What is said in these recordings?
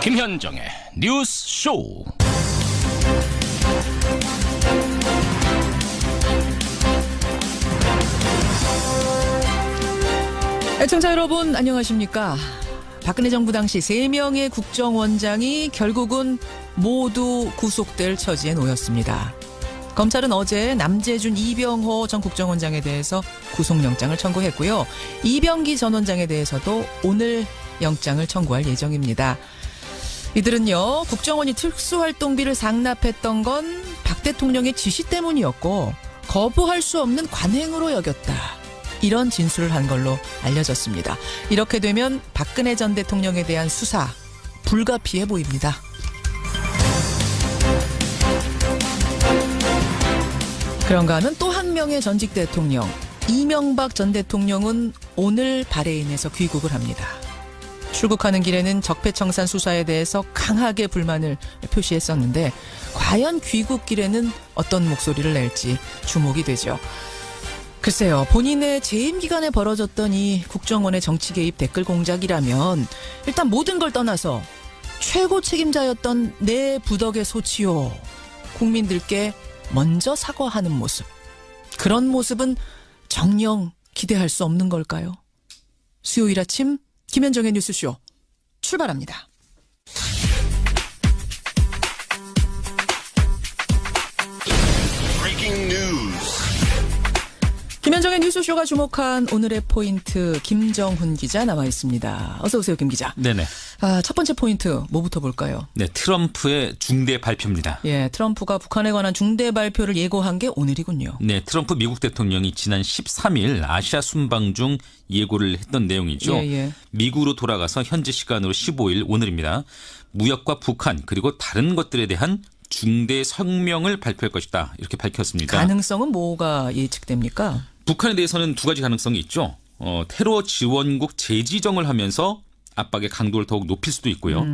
김현정의 뉴스 쇼. 애청자 여러분 안녕하십니까. 박근혜 정부 당시 3명의 국정원장이 결국은 모두 구속될 처지에 놓였습니다. 검찰은 어제 남재준 이병호 전 국정원장에 대해서 구속영장을 청구했고요. 이병기 전 원장에 대해서도 오늘 영장을 청구할 예정입니다. 이들은요, 국정원이 특수활동비를 상납했던 건 박 대통령의 지시 때문이었고 거부할 수 없는 관행으로 여겼다. 이런 진술을 한 걸로 알려졌습니다. 이렇게 되면 박근혜 전 대통령에 대한 수사 불가피해 보입니다. 그런가 하면 또 한 명의 전직 대통령 이명박 전 대통령은 오늘 바레인에서 귀국을 합니다. 출국하는 길에는 적폐청산 수사에 대해서 강하게 불만을 표시했었는데 과연 귀국길에는 어떤 목소리를 낼지 주목이 되죠. 글쎄요, 본인의 재임 기간에 벌어졌던 이 국정원의 정치 개입 댓글 공작이라면 일단 모든 걸 떠나서 최고 책임자였던 내 부덕의 소치요, 국민들께 먼저 사과하는 모습, 그런 모습은 정녕 기대할 수 없는 걸까요? 수요일 아침 김현정의 뉴스쇼 출발합니다. 김현정의 뉴스쇼가 주목한 오늘의 포인트, 김정훈 기자 나와 있습니다. 어서 오세요, 김 기자. 네네. 첫 번째 포인트 뭐부터 볼까요? 네, 트럼프의 중대 발표입니다. 예, 트럼프가 북한에 관한 중대 발표를 예고한 게 오늘이군요. 네, 트럼프 미국 대통령이 지난 13일 아시아 순방 중 예고를 했던 내용이죠. 예. 미국으로 돌아가서 현지 시간으로 15일 오늘입니다. 무역과 북한 그리고 다른 것들에 대한 중대 성명을 발표할 것이다, 이렇게 밝혔습니다. 가능성은 뭐가 예측됩니까? 북한에 대해서는 두 가지 가능성이 있죠. 테러 지원국 재지정을 하면서 압박의 강도를 더욱 높일 수도 있고요.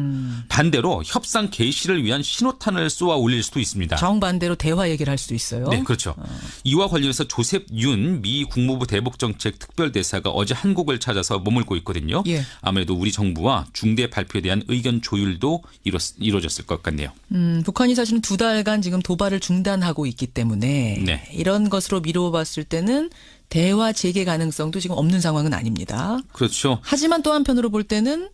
반대로 협상 개시를 위한 신호탄을 쏘아 올릴 수도 있습니다. 정반대로 대화 얘기를 할 수도 있어요. 네, 그렇죠. 이와 관련해서 조셉 윤 미 국무부 대북정책 특별대사가 어제 한국을 찾아서 머물고 있거든요. 예. 아무래도 우리 정부와 중대 발표에 대한 의견 조율도 이루어졌을 것 같네요. 북한이 사실은 2달간 지금 도발을 중단하고 있기 때문에 네. 이런 것으로 미뤄봤을 때는 대화 재개 가능성도 지금 없는 상황은 아닙니다. 그렇죠. 하지만 또 한편으로 볼 때는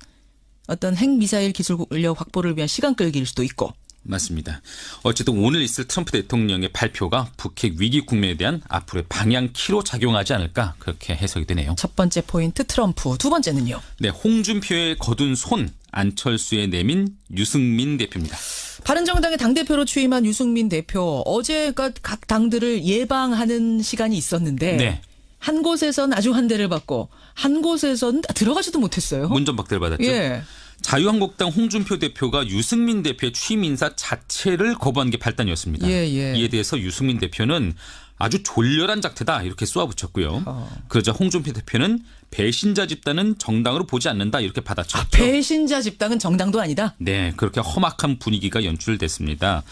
어떤 핵미사일 기술력 확보를 위한 시간 끌기일 수도 있고. 맞습니다. 어쨌든 오늘 있을 트럼프 대통령의 발표가 북핵 위기 국면에 대한 앞으로의 방향키로 작용하지 않을까, 그렇게 해석이 되네요. 첫 번째 포인트 트럼프, 두 번째는요. 네, 홍준표의 거둔 손, 안철수의 내민 유승민 대표입니다. 바른정당의 당대표로 취임한 유승민 대표, 어제 각 당들을 예방하는 시간이 있었는데 네. 한 곳에선 아주 한 대를 받고 한 곳에선 들어가지도 못했어요. 문전박대를 받았죠. 예. 자유한국당 홍준표 대표가 유승민 대표의 취임 인사 자체를 거부한 게 발단이었습니다. 예. 이에 대해서 유승민 대표는 아주 졸렬한 작태다, 이렇게 쏘아붙였고요. 그러자 홍준표 대표는 배신자 집단은 정당으로 보지 않는다, 이렇게 받아쳤죠. 배신자 집단은 정당도 아니다? 네, 그렇게 험악한 분위기가 연출됐습니다.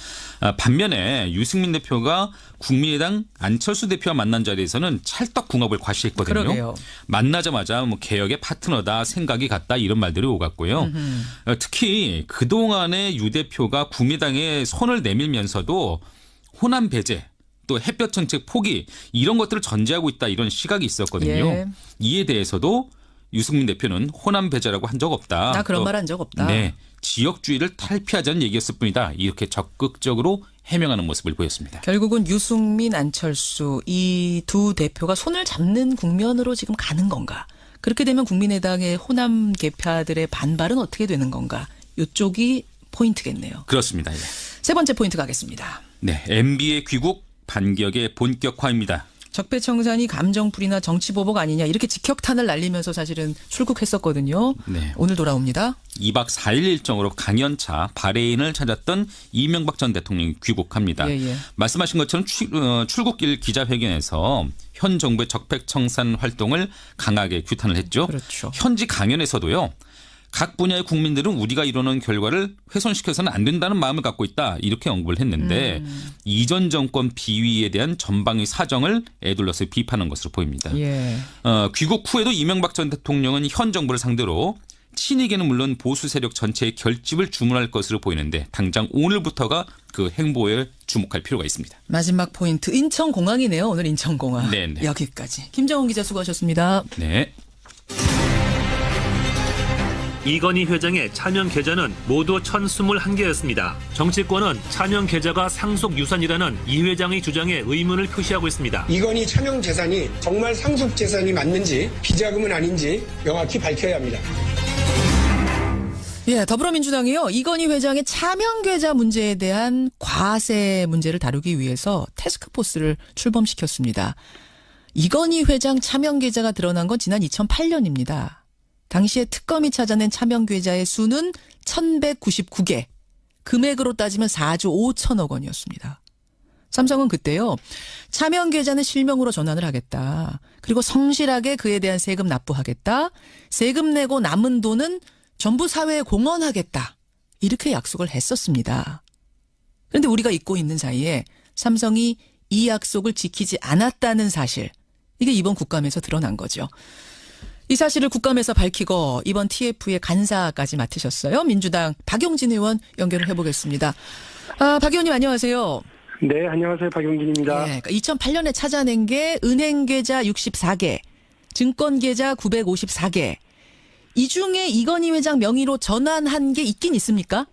반면에 유승민 대표가 국민의당 안철수 대표와 만난 자리에서는 찰떡궁합을 과시했거든요. 그러게요. 만나자마자 개혁의 파트너다, 생각이 같다, 이런 말들이 오갔고요. 특히 그동안에 유 대표가 국민의당에 손을 내밀면서도 호남 배제, 또 햇볕 정책 포기, 이런 것들을 전제하고 있다, 이런 시각이 있었거든요. 예. 이에 대해서도 유승민 대표는 호남 배제라고 한 적 없다. 나 그런 말 한 적 없다. 네, 지역주의를 탈피하자는 얘기였을 뿐이다, 이렇게 적극적으로 해명하는 모습을 보였습니다. 결국은 유승민, 안철수 이 두 대표가 손을 잡는 국면으로 지금 가는 건가? 그렇게 되면 국민의당의 호남 계파들의 반발은 어떻게 되는 건가? 이쪽이 포인트겠네요. 그렇습니다. 예. 세 번째 포인트 가겠습니다. 네, MB의 귀국, 반격의 본격화입니다. 적폐청산이 감정풀이나 정치보복 아니냐, 이렇게 직격탄을 날리면서 사실은 출국했었거든요. 네. 오늘 돌아옵니다. 2박 4일 일정으로 강연차 바레인을 찾았던 이명박 전 대통령이 귀국합니다. 예. 말씀하신 것처럼 출국길 기자회견에서 현 정부의 적폐청산 활동을 강하게 규탄을 했죠. 그렇죠. 현지 강연에서도요, 각 분야의 국민들은 우리가 이루는 결과를 훼손시켜서는 안 된다는 마음을 갖고 있다, 이렇게 언급을 했는데 이전 정권 비위에 대한 전방위 사정을 에둘러서 비판한 것으로 보입니다. 예. 귀국 후에도 이명박 전 대통령은 현 정부를 상대로 친이계는 물론 보수 세력 전체의 결집을 주문할 것으로 보이는데 당장 오늘부터가 그 행보에 주목할 필요가 있습니다. 마지막 포인트 인천공항이네요. 오늘 인천공항. 네네. 여기까지. 김정훈 기자 수고하셨습니다. 네. 이건희 회장의 차명 계좌는 모두 1,021개였습니다. 정치권은 차명 계좌가 상속 유산이라는 이 회장의 주장에 의문을 표시하고 있습니다. 이건희 차명 재산이 정말 상속 재산이 맞는지 비자금은 아닌지 명확히 밝혀야 합니다. 예, 더불어민주당이요. 이건희 회장의 차명 계좌 문제에 대한 과세 문제를 다루기 위해서 태스크포스를 출범시켰습니다. 이건희 회장 차명 계좌가 드러난 건 지난 2008년입니다. 당시에 특검이 찾아낸 차명 계좌의 수는 1,199개. 금액으로 따지면 4조 5천억 원이었습니다. 삼성은 그때요. 차명 계좌는 실명으로 전환을 하겠다. 그리고 성실하게 그에 대한 세금 납부하겠다. 세금 내고 남은 돈은 전부 사회에 공헌하겠다. 이렇게 약속을 했었습니다. 그런데 우리가 잊고 있는 사이에 삼성이 이 약속을 지키지 않았다는 사실. 이게 이번 국감에서 드러난 거죠. 이 사실을 국감에서 밝히고 이번 TF의 간사까지 맡으셨어요. 민주당 박용진 의원 연결을 해보겠습니다. 박 의원님 안녕하세요. 네, 안녕하세요. 박용진입니다. 네, 그러니까 2008년에 찾아낸 게 은행 계좌 64개, 증권 계좌 954개. 이 중에 이건희 회장 명의로 전환한 게 있긴 있습니까?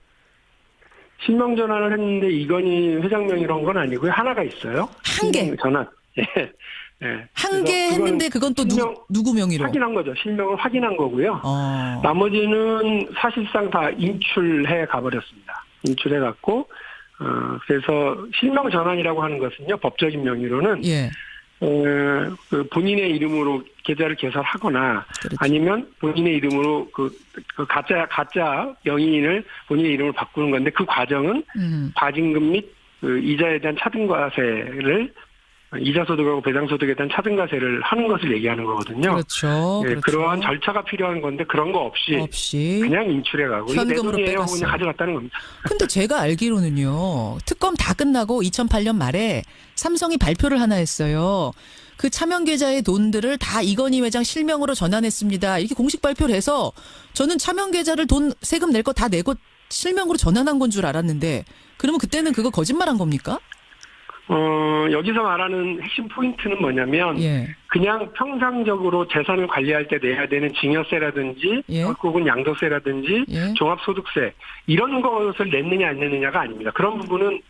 실명 전환을 했는데 이건희 회장 명의로 한 건 아니고요. 하나가 있어요. 한 개. 전환. 네. 한 개 했는데 그건 또 누구 명의로? 확인한 거죠. 실명을 확인한 거고요. 나머지는 사실상 다 인출해 가버렸습니다. 인출해 갖고 그래서 실명 전환이라고 하는 것은요. 법적인 명의로는 예. 그 본인의 이름으로 계좌를 개설하거나 그렇죠. 아니면 본인의 이름으로 그 가짜 명의인을 본인의 이름으로 바꾸는 건데 그 과정은 과징금 및 그 이자에 대한 차등과세를 이자소득하고 배당소득에 대한 차등과세를 하는 것을 얘기하는 거거든요. 그렇죠. 네, 그렇죠. 그러한 절차가 필요한 건데 그런 거 없이 그냥 인출해가고 현금으로 빼갔어요. 그냥 가져갔다는 겁니다. 근데 제가 알기로는요. 특검 다 끝나고 2008년 말에 삼성이 발표를 하나 했어요. 그 차명 계좌의 돈들을 다 이건희 회장 실명으로 전환했습니다. 이렇게 공식 발표를 해서 저는 차명 계좌를 돈 세금 낼 거 다 내고 실명으로 전환한 건 줄 알았는데 그러면 그때는 그거 거짓말한 겁니까? 여기서 말하는 핵심 포인트는 뭐냐면, 예. 그냥 평상적으로 재산을 관리할 때 내야 되는 증여세라든지, 예. 혹은 양도세라든지, 예. 종합소득세, 이런 것을 냈느냐 안 냈느냐가 아닙니다. 그런 부분은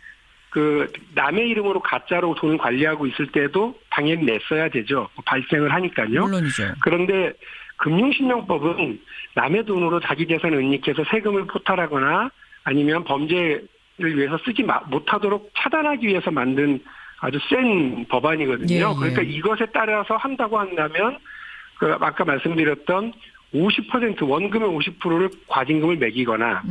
그 남의 이름으로 가짜로 돈을 관리하고 있을 때도 당연히 냈어야 되죠. 발생을 하니까요. 물론이죠. 그런데 금융실명법은 남의 돈으로 자기 재산을 은닉해서 세금을 포탈하거나 아니면 범죄 를 위해서 쓰지 못하도록 차단하기 위해서 만든 아주 센 법안이거든요. 예, 예. 그러니까 이것에 따라서 한다고 한다면 그 아까 말씀드렸던 50% 원금의 50%를 과징금을 매기거나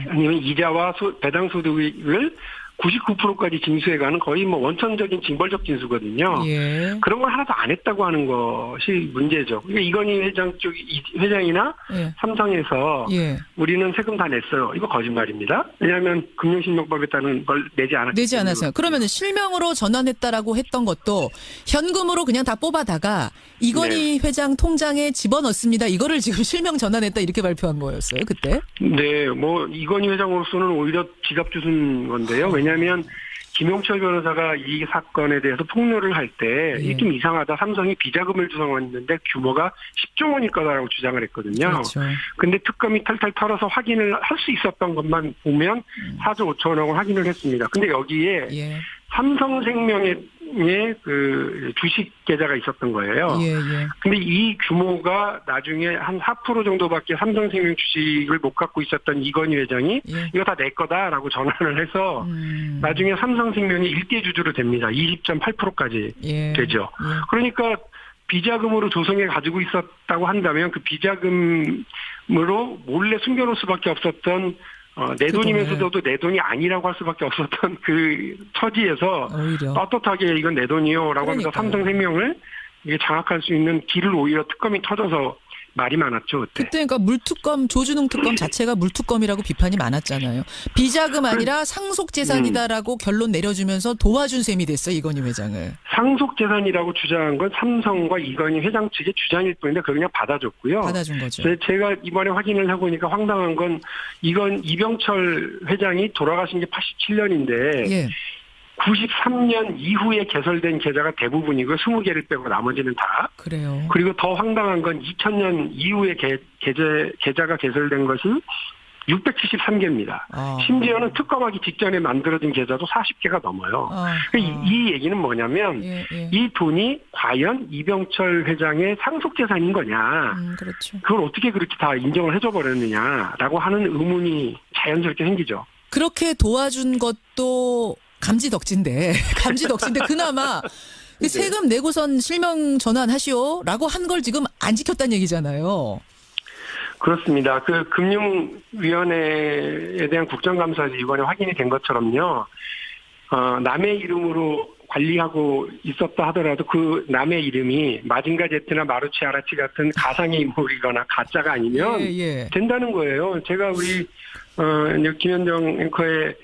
아니면 이자와 배당소득을 99%까지 징수해가는 거의 뭐 원천적인 징벌적 징수거든요. 예. 그런 걸 하나도 안 했다고 하는 것이 문제죠. 그러니까 이건희 회장 쪽 회장이나 예. 삼성에서 예. 우리는 세금 다 냈어요. 이거 거짓말입니다. 왜냐하면 금융실명법에 따른 걸 내지 않았어요. 그러면 실명으로 전환했다라고 했던 것도 현금으로 그냥 다 뽑아다가 이건희 네. 회장 통장에 집어넣습니다. 이거를 지금 실명 전환했다 이렇게 발표한 거였어요. 그때? 네. 뭐 이건희 회장으로서는 오히려 지갑 주순 건데요. 왜냐하면 김용철 변호사가 이 사건에 대해서 폭로를 할 때 이게 좀 이상하다. 삼성이 비자금을 주성했는데 규모가 10조 원일 거다라고 주장을 했거든요. 그렇죠. 근데 특검이 탈탈 털어서 확인을 할 수 있었던 것만 보면 4조 5천억 원 확인을 했습니다. 근데 여기에 예. 삼성생명의 그 주식 계좌가 있었던 거예요. 예, 예. 근데 이 규모가 나중에 한 4% 정도밖에 삼성생명 주식을 못 갖고 있었던 이건희 회장이 예. 이거 다 내 거다라고 전환을 해서 나중에 삼성생명이 일대 주주로 됩니다. 20.8%까지 예. 되죠. 예. 그러니까 비자금으로 조성해 가지고 있었다고 한다면 그 비자금으로 몰래 숨겨놓을 수밖에 없었던 내 돈이면서도 내 돈이 아니라고 할 수밖에 없었던 그 처지에서 오히려. 떳떳하게 이건 내 돈이요라고 하면서 그러니까요. 삼성생명을 이게 장악할 수 있는 길을 오히려 특검이 터져서 말이 많았죠. 그때 그러니까 물특검 조준웅 특검 자체가 물특검이라고 비판이 많았잖아요. 비자금 아니라 상속재산이다라고 결론 내려주면서 도와준 셈이 됐어 이건희 회장을. 상속재산이라고 주장한 건 삼성과 이건희 회장 측의 주장일 뿐인데 그걸 그냥 받아줬고요. 받아준 거죠. 제가 이번에 확인을 해보니까 황당한 건 이병철 회장이 돌아가신 게 87년인데 예. 93년 이후에 개설된 계좌가 대부분이고 20개를 빼고 나머지는 다. 그래요. 그리고 더 황당한 건 2000년 이후에 계좌가 개설된 것이 673개입니다. 심지어는 특검하기 직전에 만들어진 계좌도 40개가 넘어요. 이 얘기는 뭐냐면 이 돈이 과연 이병철 회장의 상속재산인 거냐. 그렇죠. 그걸 어떻게 그렇게 다 인정을 해줘 버렸느냐라고 하는 의문이 자연스럽게 생기죠. 그렇게 도와준 것도 감지덕지인데 그나마 네. 세금 내고선 실명 전환하시오라고 한 걸 지금 안 지켰다는 얘기잖아요. 그렇습니다. 그 금융위원회에 대한 국정감사에서 이번에 확인이 된 것처럼요. 남의 이름으로 관리하고 있었다 하더라도 그 남의 이름이 마징가 제트나 마루치 아라치 같은 가상의 인물이거나 가짜가 아니면 된다는 거예요. 제가 우리 김현정 앵커의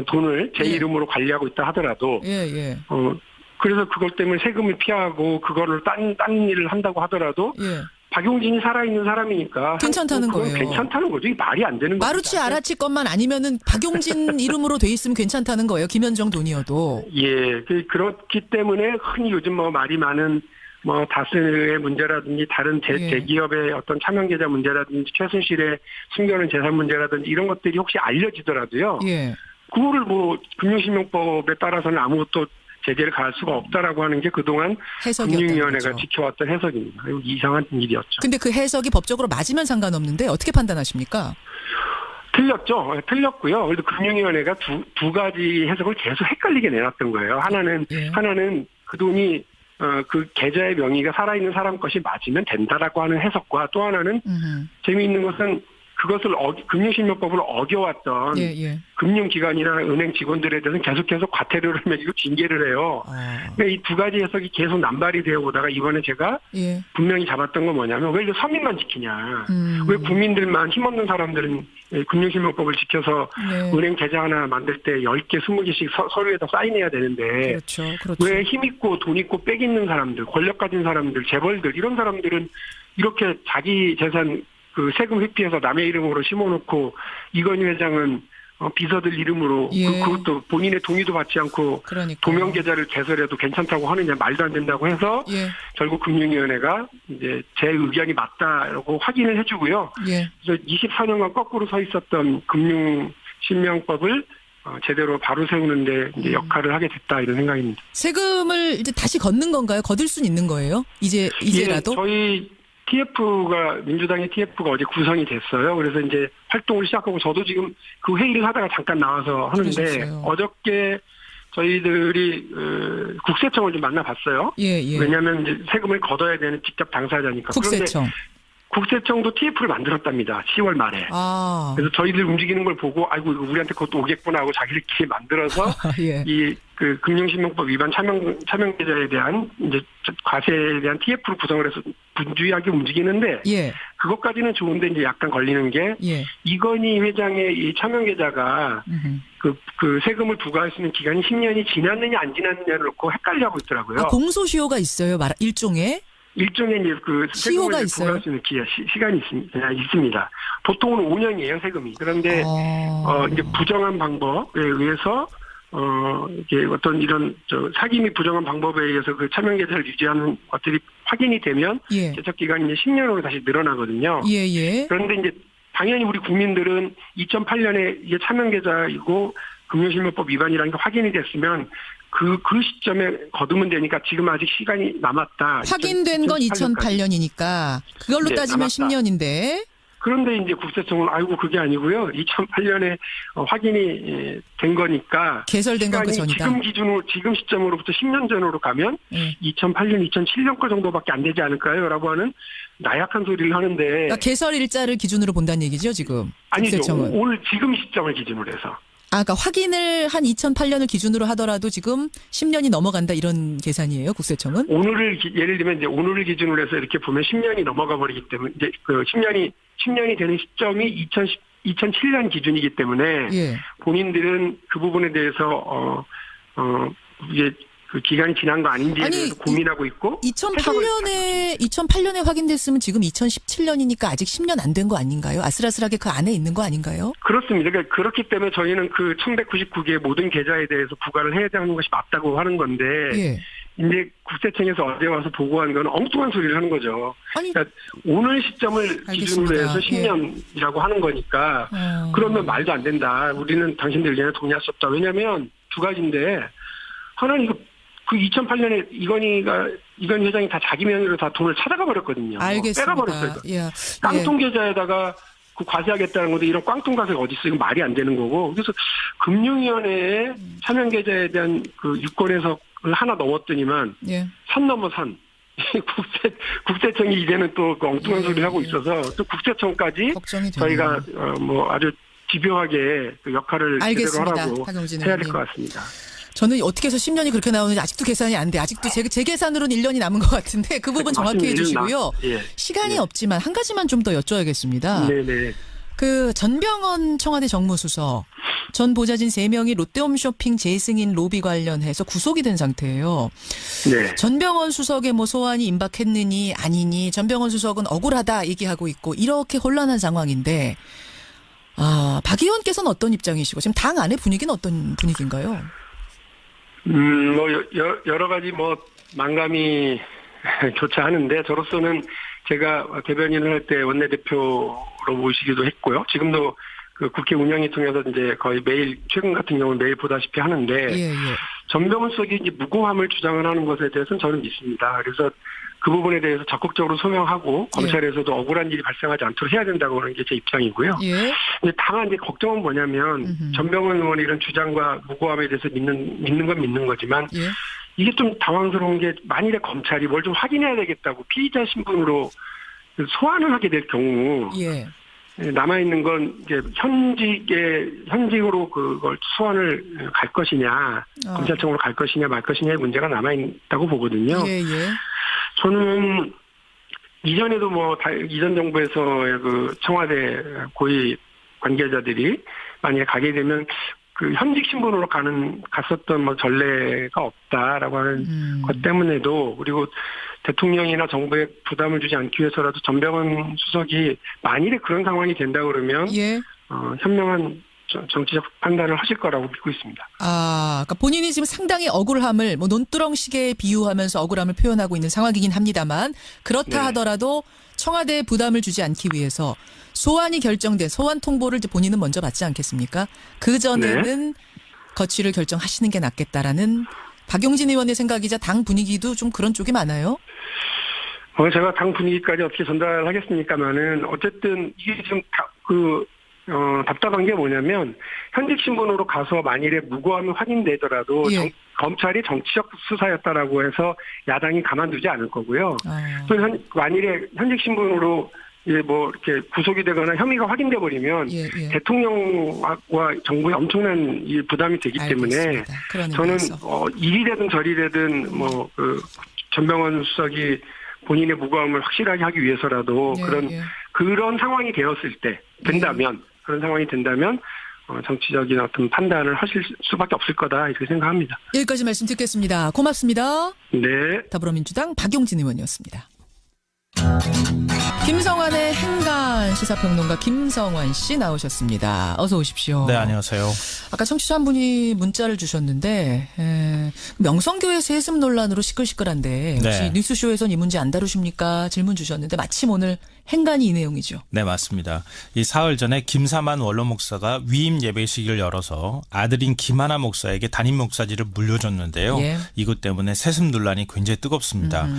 돈을 제 이름으로 관리하고 있다 하더라도 그래서 그것 때문에 세금을 피하고 그거를 딴 일을 한다고 하더라도 박용진이 살아있는 사람이니까 괜찮다는 거예요. 괜찮다는 거죠. 이게 말이 안 되는 거죠. 마루치 아라치 것만 아니면은 박용진 이름으로 돼 있으면 괜찮다는 거예요. 김현정 돈이어도. 예, 그렇기 때문에 흔히 요즘 말이 많은 다스의 문제라든지 다른 대기업의 어떤 차명계좌 문제라든지 최순실의 숨겨놓은 재산 문제라든지 이런 것들이 혹시 알려지더라도요. 그거를 금융실명법에 따라서는 아무것도 제재를 가할 수가 없다라고 하는 게 그동안 금융위원회가 지켜왔던 해석입니다. 이상한 일이었죠. 근데 그 해석이 법적으로 맞으면 상관없는데 어떻게 판단하십니까? 틀렸죠. 틀렸고요. 그래도 금융위원회가 두 가지 해석을 계속 헷갈리게 내놨던 거예요. 하나는 그 돈이 그 계좌의 명의가 살아있는 사람 것이 맞으면 된다라고 하는 해석과 또 하나는 재미있는 것은 그것을 금융실명법을 어겨왔던 금융기관이나 은행 직원들에 대해서는 계속해서 과태료를 매기고 징계를 해요. 그러니까 이 두 가지 해석이 계속 남발이 되어 오다가 이번에 제가 분명히 잡았던 건 뭐냐면 왜 서민만 지키냐. 왜 국민들만 힘없는 사람들은 금융실명법을 지켜서 은행 계좌 하나 만들 때 10개, 20개씩 서류에다 사인해야 되는데 왜 힘있고 돈 있고 빽 있는 사람들, 권력 가진 사람들, 재벌들 이런 사람들은 이렇게 자기 재산 그 세금 회피해서 남의 이름으로 심어놓고 이건희 회장은 비서들 이름으로 그것도 본인의 동의도 받지 않고 도면 계좌를 개설해도 괜찮다고 하느냐 말도 안 된다고 해서 결국 금융위원회가 이제 제 의견이 맞다라고 확인을 해주고요. 그래서 24년간 거꾸로 서 있었던 금융실명법을 제대로 바로 세우는데 이제 역할을 하게 됐다 이런 생각입니다. 세금을 이제 다시 걷는 건가요? 거둘 수는 있는 거예요? 이제라도? 저희 민주당의 TF가 어제 구성이 됐어요. 그래서 이제 활동을 시작하고 저도 지금 그 회의를 하다가 잠깐 나와서 하는데 그러셨어요. 어저께 저희들이 국세청을 좀 만나봤어요. 왜냐하면 이제 세금을 걷어야 되는 직접 당사자니까. 국세청. 그런데 국세청도 TF를 만들었답니다. 10월 말에. 그래서 저희들 움직이는 걸 보고 아이고 우리한테 그것도 오겠구나 하고 자기들끼리 만들어서 그 금융실명법 위반 차명계좌에 대한 이제 과세에 대한 TF를 구성을 해서 분주하게 움직이는데 그것까지는 좋은데 이제 약간 걸리는 게 이건희 회장의 이 차명계좌가 그 세금을 부과할 수 있는 기간이 10년이 지났느냐 안 지났느냐를 놓고 헷갈려하고 있더라고요. 공소시효가 있어요, 일종의 이제 그 세금을 부과할 수 있는 시간이 있습니다. 보통은 5년이에요, 세금이. 그런데 이제 부정한 방법에 의해서 이게 어떤 이런 사기 및 부정한 방법에 의해서 그 차명계좌를 유지하는 것들이 확인이 되면 제척 기간이 이제 10년으로 다시 늘어나거든요. 그런데 이제 당연히 우리 국민들은 2008년에 이게 차명계좌이고 금융실명법 위반이라는 게 확인이 됐으면 그 시점에 거두면 되니까 지금 아직 시간이 남았다. 확인된 건 2008년이니까 그걸로 따지면 남았다. 10년인데. 그런데 이제 국세청은 아이고 그게 아니고요. 2008년에 확인이 된 거니까 개설된 건 그 전이다. 지금 시점으로부터 10년 전으로 가면 2008년, 2007년 거 정도밖에 안 되지 않을까요?라고 하는 나약한 소리를 하는데. 그러니까 개설 일자를 기준으로 본다는 얘기죠, 지금. 아니죠. 국세청은. 지금 시점을 기준으로 해서. 그러니까 확인을 한 2008년을 기준으로 하더라도 지금 10년이 넘어간다 이런 계산이에요, 국세청은? 예를 들면 이제 오늘을 기준으로 해서 이렇게 보면 10년이 넘어가 버리기 때문에 이제 그 10년이 되는 시점이 2007년 기준이기 때문에 예. 본인들은 그 부분에 대해서 이게 그 기간이 지난 거 아닌지에 대해서 고민하고 있고 2008년에 확인됐으면 지금 2017년이니까 아직 10년 안 된 거 아닌가요? 아슬아슬하게 그 안에 있는 거 아닌가요? 그렇습니다. 그러니까 그렇기 때문에 저희는 그 1199개의 모든 계좌에 대해서 부과를 해야 되는 것이 맞다고 하는 건데 예. 이제 국세청에서 어제 와서 보고한 건 엉뚱한 소리를 하는 거죠. 아니, 그러니까 오늘 시점을 알겠습니다. 기준으로 해서 10년이라고 하는 거니까 그러면 말도 안 된다. 우리는 당신들 의견에 동의할 수 없다. 왜냐하면 두 가지인데 하나는 그 2008년에 이건희 회장이 다 자기 명의로 다 돈을 찾아가 버렸거든요. 알겠습니다. 빼가버렸어요. 예. 깡통 계좌에다가 그 과세하겠다는 건데 이런 깡통 과세가 어디 있어? 이거 말이 안 되는 거고. 그래서 금융위원회에 차명 계좌에 대한 그 유권 해석을 하나 넘었더니만 예. 산 넘어 산. 국세청이 이제는 또 그 엉뚱한 소리를 하고 있어서 또 국세청까지 걱정이 저희가 아주 집요하게 그 역할을 제대로 하라고 해야 될 것 같습니다. 저는 어떻게 해서 10년이 그렇게 나오는지 아직도 계산이 안 돼. 아직도 제 계산으로는 1년이 남은 것 같은데 그 부분 정확히 해주시고요. 예. 시간이 없지만 한 가지만 좀 더 여쭤야겠습니다. 네네. 그 전병헌 청와대 정무수석 전 보좌진 3명이 롯데홈쇼핑 재승인 로비 관련해서 구속이 된 상태예요. 네. 전병헌 수석의 뭐 소환이 임박했느니 아니니 전병헌 수석은 억울하다 얘기하고 있고 이렇게 혼란한 상황인데 박 의원께서는 어떤 입장이시고 지금 당 안의 분위기는 어떤 분위기인가요? 뭐 여러 가지 뭐 만감이 교차하는데 저로서는 제가 대변인을 할 때 원내대표로 모시기도 했고요. 지금도 그 국회 운영위 통해서 이제 거의 매일 최근 같은 경우는 매일 보다시피 하는데 예. 전병헌 수석이 이제 무고함을 주장을 하는 것에 대해서는 저는 믿습니다. 그래서 그 부분에 대해서 적극적으로 소명하고 검찰에서도 억울한 일이 발생하지 않도록 해야 된다고 하는 게 제 입장이고요. 예. 근데 다만 이제 걱정은 뭐냐면 전병헌 의원의 이런 주장과 무고함에 대해서 믿는 건 믿는 거지만 예. 이게 좀 당황스러운 게 만일에 검찰이 뭘 좀 확인해야 되겠다고 피의자 신분으로 소환을 하게 될 경우 예. 남아있는 건 이제 현직으로 그걸 소환을 갈 것이냐 검찰청으로 갈 것이냐 말 것이냐의 문제가 남아있다고 보거든요. 예. 저는 이전에도 이전 정부에서의 그 청와대 고위 관계자들이 만약에 가게 되면 그 현직 신분으로 갔었던 전례가 없다라고 하는 것 때문에도 그리고 대통령이나 정부에 부담을 주지 않기 위해서라도 전병헌 수석이 만일에 그런 상황이 된다 그러면 예. 현명한 정치적 판단을 하실 거라고 믿고 있습니다. 그러니까 본인이 지금 상당히 억울함을 논두렁식에 비유하면서 억울함을 표현하고 있는 상황이긴 합니다만 그렇다 하더라도 청와대에 부담을 주지 않기 위해서 소환이 결정된 소환 통보를 이제 본인은 먼저 받지 않겠습니까? 그 전에는 거취를 결정하시는 게 낫겠다라는 박용진 의원의 생각이자 당 분위기도 좀 그런 쪽이 많아요. 제가 당 분위기까지 어떻게 전달하겠습니까만은 어쨌든 이게 지금 답답한 게 뭐냐면 현직 신분으로 가서 만일에 무고함이 확인되더라도 검찰이 정치적 수사였다라고 해서 야당이 가만두지 않을 거고요. 또 만일에 현직 신분으로 이렇게 구속이 되거나 혐의가 확인돼 버리면 대통령과 정부에 엄청난 이 부담이 되기 때문에 저는 이리되든 저리되든 전병헌 수석이 본인의 무고함을 확실하게 하기 위해서라도 그런 상황이 되었을 때 그런 상황이 된다면 정치적인 어떤 판단을 하실 수밖에 없을 거다 이렇게 생각합니다. 여기까지 말씀 듣겠습니다. 고맙습니다. 네. 더불어민주당 박용진 의원이었습니다. 김성환의 행간 시사평론가 김성환 씨 나오셨습니다. 어서 오십시오. 네, 안녕하세요. 아까 청취자 한 분이 문자를 주셨는데 명성교회 세습 논란으로 시끌시끌한데 혹시 뉴스쇼에선 이 문제 안 다루십니까? 질문 주셨는데 마침 오늘 행간이 이 내용이죠. 네, 맞습니다. 이 사흘 전에 김사만 원로 목사가 위임 예배식을 열어서 아들인 김하나 목사에게 담임 목사직을 물려줬는데요. 이것 때문에 세습 논란이 굉장히 뜨겁습니다.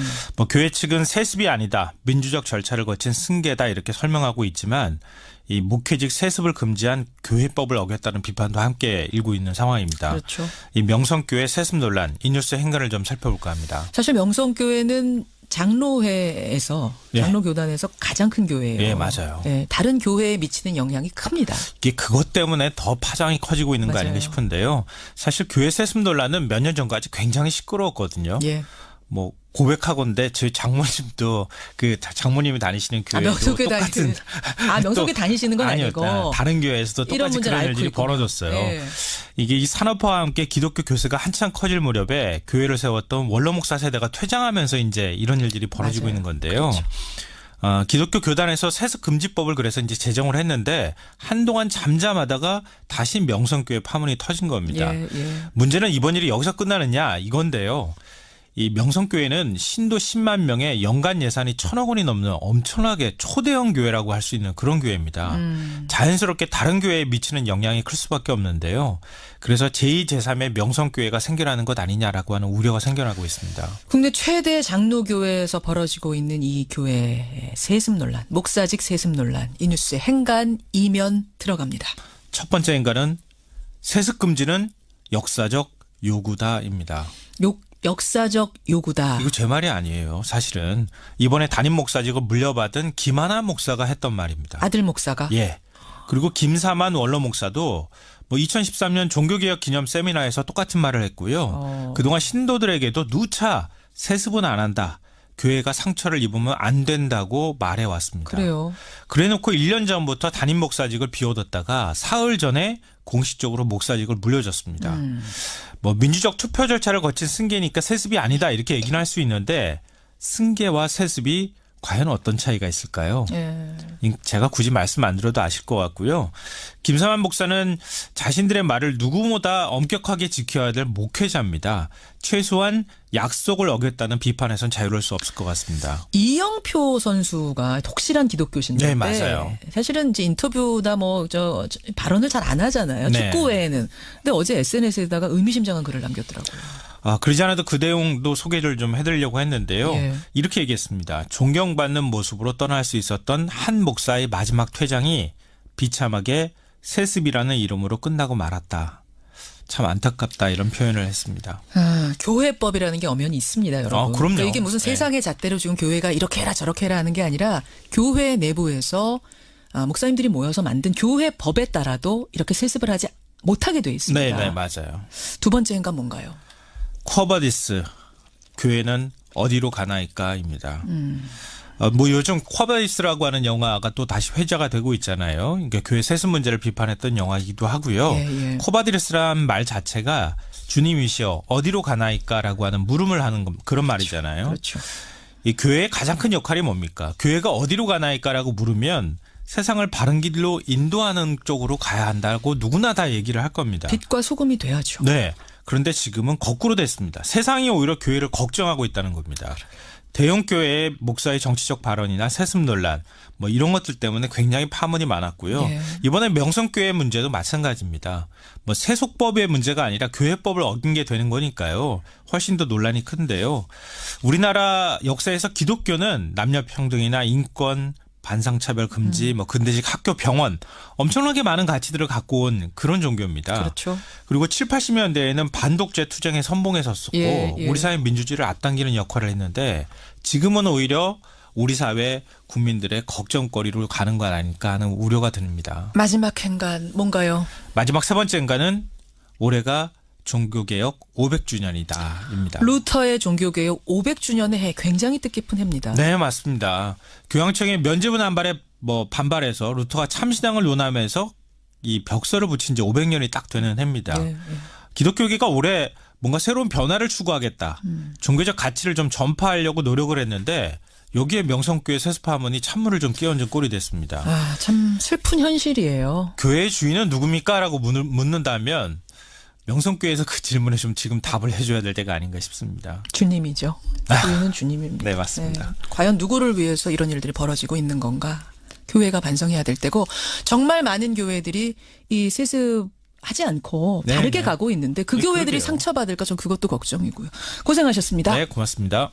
교회 측은 세습이 아니다. 민주적 절차를 거친 승계다 이렇게 설명하고 있지만 이 목회직 세습을 금지한 교회법을 어겼다는 비판도 함께 일고 있는 상황입니다. 그렇죠. 이 명성교회 세습 논란, 이 뉴스 행간을 좀 살펴볼까 합니다. 사실 명성교회는 장로회에서 장로교단에서 가장 큰 교회예요. 예, 맞아요. 예, 다른 교회에 미치는 영향이 큽니다. 이게 그것 때문에 더 파장이 커지고 있는 거 아닌가 싶은데요. 사실 교회 세습 논란은 몇 년 전까지 굉장히 시끄러웠거든요. 예. 뭐 고백하건대 저희 장모님도 그 장모님이 다니시는 교회도 똑같은 명성교회 다니시는 건 아니고 다른 교회에서도 똑같이 그런 일들이 벌어졌어요. 네. 이게 이 산업화와 함께 기독교 교세가 한창 커질 무렵에 교회를 세웠던 원로 목사 세대가 퇴장하면서 이제 이런 일들이 벌어지고 있는 건데요. 그렇죠. 기독교 교단에서 세습 금지법을 그래서 이제 제정을 했는데 한동안 잠잠하다가 다시 명성교회 파문이 터진 겁니다. 문제는 이번 일이 여기서 끝나느냐 이건데요. 이 명성교회는 신도 10만 명의 연간 예산이 1,000억 원이 넘는 엄청나게 초대형 교회라고 할 수 있는 그런 교회입니다. 자연스럽게 다른 교회에 미치는 영향이 클 수밖에 없는데요. 그래서 제2, 제3의 명성교회가 생겨나는 것 아니냐라고 하는 우려가 생겨나고 있습니다. 국내 최대 장로교회에서 벌어지고 있는 이 교회의 세습 논란, 목사직 세습 논란, 이 뉴스에 행간 이면 들어갑니다. 첫 번째 행간은 세습 금지는 역사적 요구다입니다. 역사적 요구다. 이거 제 말이 아니에요. 사실은 이번에 담임 목사직을 물려받은 김하나 목사가 했던 말입니다. 아들 목사가? 예. 그리고 김사만 원로 목사도 뭐 2013년 종교개혁 기념 세미나에서 똑같은 말을 했고요. 그동안 신도들에게도 누차 세습은 안 한다. 교회가 상처를 입으면 안 된다고 말해왔습니다. 그래요. 그래놓고 1년 전부터 담임 목사직을 비워뒀다가 사흘 전에 공식적으로 목사직을 물려줬습니다. 뭐 민주적 투표 절차를 거친 승계니까 세습이 아니다 이렇게 얘기는 할 수 있는데 승계와 세습이 과연 어떤 차이가 있을까요? 제가 굳이 말씀 안 드려도 아실 것 같고요. 김사만 목사는 자신들의 말을 누구보다 엄격하게 지켜야 될 목회자입니다. 최소한 약속을 어겼다는 비판에선 자유로울 수 없을 것 같습니다. 이영표 선수가 독실한 기독교신인데 네, 맞아요. 사실은 이제 인터뷰나 발언을 잘 안 하잖아요. 네. 축구 외에는. 근데 어제 SNS에다가 의미심장한 글을 남겼더라고요. 그러지 않아도 그 내용도 소개를 좀 해드리려고 했는데요. 이렇게 얘기했습니다. 존경받는 모습으로 떠날 수 있었던 한 목사의 마지막 퇴장이 비참하게 세습이라는 이름으로 끝나고 말았다. 참 안타깝다 이런 표현을 했습니다. 교회법이라는 게 엄연히 있습니다, 여러분. 그럼요. 그러니까 이게 무슨 세상의 잣대로 지금 교회가 이렇게 해라 저렇게 해라 하는 게 아니라 교회 내부에서 목사님들이 모여서 만든 교회법에 따라도 이렇게 세습을 하지 못하게 돼 있습니다. 네, 맞아요. 두 번째 행간 뭔가요? 쿼바디스 교회는 어디로 가나이까입니다. 뭐 요즘 쿼바디스라고 하는 영화가 또 다시 회자가 되고 있잖아요. 그러니까 교회 세습 문제를 비판했던 영화이기도 하고요. 쿼바디스란 말 자체가 주님이시여 어디로 가나이까라고 하는 물음을 하는 그런 말이잖아요. 그렇죠. 이 교회의 가장 큰 역할이 뭡니까? 교회가 어디로 가나이까라고 물으면 세상을 바른 길로 인도하는 쪽으로 가야 한다고 누구나 다 얘기를 할 겁니다. 빛과 소금이 돼야죠. 네. 그런데 지금은 거꾸로 됐습니다. 세상이 오히려 교회를 걱정하고 있다는 겁니다. 대형 교회의 목사의 정치적 발언이나 세습 논란 뭐 이런 것들 때문에 굉장히 파문이 많았고요. 이번에 명성교회 문제도 마찬가지입니다. 뭐 세속법의 문제가 아니라 교회법을 어긴 게 되는 거니까요. 훨씬 더 논란이 큰데요. 우리나라 역사에서 기독교는 남녀 평등이나 인권 반상차별 금지, 뭐 근대식 학교, 병원 엄청나게 많은 가치들을 갖고 온 그런 종교입니다. 그렇죠. 그리고 7, 80년대에는 반독재 투쟁에 선봉에 섰었고 우리 사회 민주주의를 앞당기는 역할을 했는데 지금은 오히려 우리 사회 국민들의 걱정거리로 가는 거 아닐까 하는 우려가 듭니다. 마지막 행간 뭔가요? 마지막 세 번째 행간은 올해가 종교개혁 500주년이다입니다. 루터의 종교개혁 500주년의 해 굉장히 뜻깊은 해입니다. 네, 맞습니다. 교황청의 면죄부 반발해서 루터가 참신앙을 논하면서 이 벽서를 붙인 지 500년이 딱 되는 해입니다. 기독교계가 올해 뭔가 새로운 변화를 추구하겠다. 종교적 가치를 좀 전파하려고 노력을 했는데 여기에 명성교회 세습 파문이 찬물을 좀 끼얹은 꼴이 됐습니다. 참 슬픈 현실이에요. 교회의 주인은 누굽니까? 라고 묻는다면 명성교회에서 그 질문에 좀 지금 답을 해줘야 될 때가 아닌가 싶습니다. 주님이죠. 주인은 주님입니다. 네, 맞습니다. 네. 과연 누구를 위해서 이런 일들이 벌어지고 있는 건가? 교회가 반성해야 될 때고 정말 많은 교회들이 이 세습하지 않고 다르게 가고 있는데 그 교회들이 그러게요. 상처받을까 좀 그것도 걱정이고요. 고생하셨습니다. 네, 고맙습니다.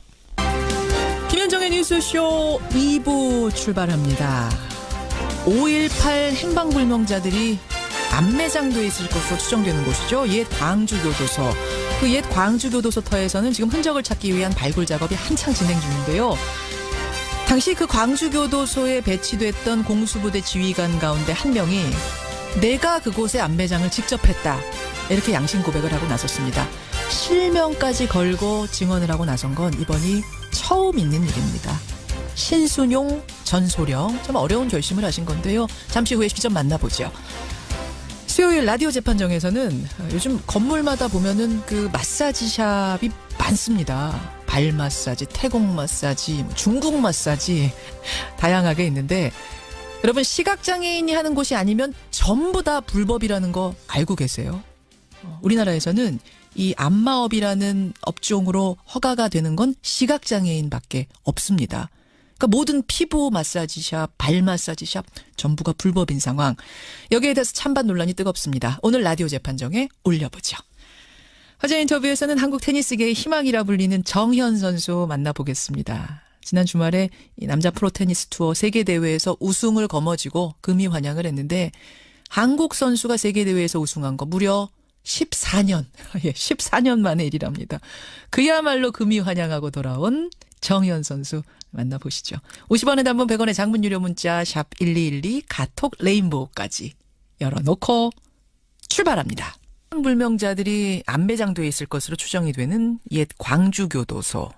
김현정의 뉴스쇼 2부 출발합니다. 5.18 행방불명자들이 암매장돼 있을 것으로 추정되는 곳이죠. 옛 광주교도소. 그 옛 광주교도소터에서는 지금 흔적을 찾기 위한 발굴 작업이 한창 진행 중인데요. 당시 그 광주교도소에 배치됐던 공수부대 지휘관 가운데 한 명이 내가 그곳에 안매장을 직접 했다. 이렇게 양심 고백을 하고 나섰습니다. 실명까지 걸고 증언을 하고 나선 건 이번이 처음 있는 일입니다. 신순용, 전소령, 좀 어려운 결심을 하신 건데요. 잠시 후에 직접 만나보죠. 수요일 라디오 재판정에서는 요즘 건물마다 보면은 그 마사지샵이 많습니다. 발 마사지, 태국 마사지, 중국 마사지 다양하게 있는데 여러분 시각장애인이 하는 곳이 아니면 전부 다 불법이라는 거 알고 계세요? 우리나라에서는 이 안마업이라는 업종으로 허가가 되는 건 시각장애인밖에 없습니다. 그러니까 모든 피부 마사지샵, 발 마사지샵 전부가 불법인 상황. 여기에 대해서 찬반 논란이 뜨겁습니다. 오늘 라디오 재판정에 올려보죠. 화제 인터뷰에서는 한국 테니스계의 희망이라 불리는 정현 선수 만나보겠습니다. 지난 주말에 이 남자 프로 테니스 투어 세계대회에서 우승을 거머쥐고 금이 환영을 했는데 한국 선수가 세계대회에서 우승한 거 무려 14년, 14년 만의 일이랍니다. 그야말로 금이 환영하고 돌아온 정현 선수 만나보시죠. 50원의 단문 100원의 장문 유료 문자 샵 1212 카톡 레인보우까지 열어놓고 출발합니다. 불명자들이 안매장돼 있을 것으로 추정이 되는 옛 광주교도소.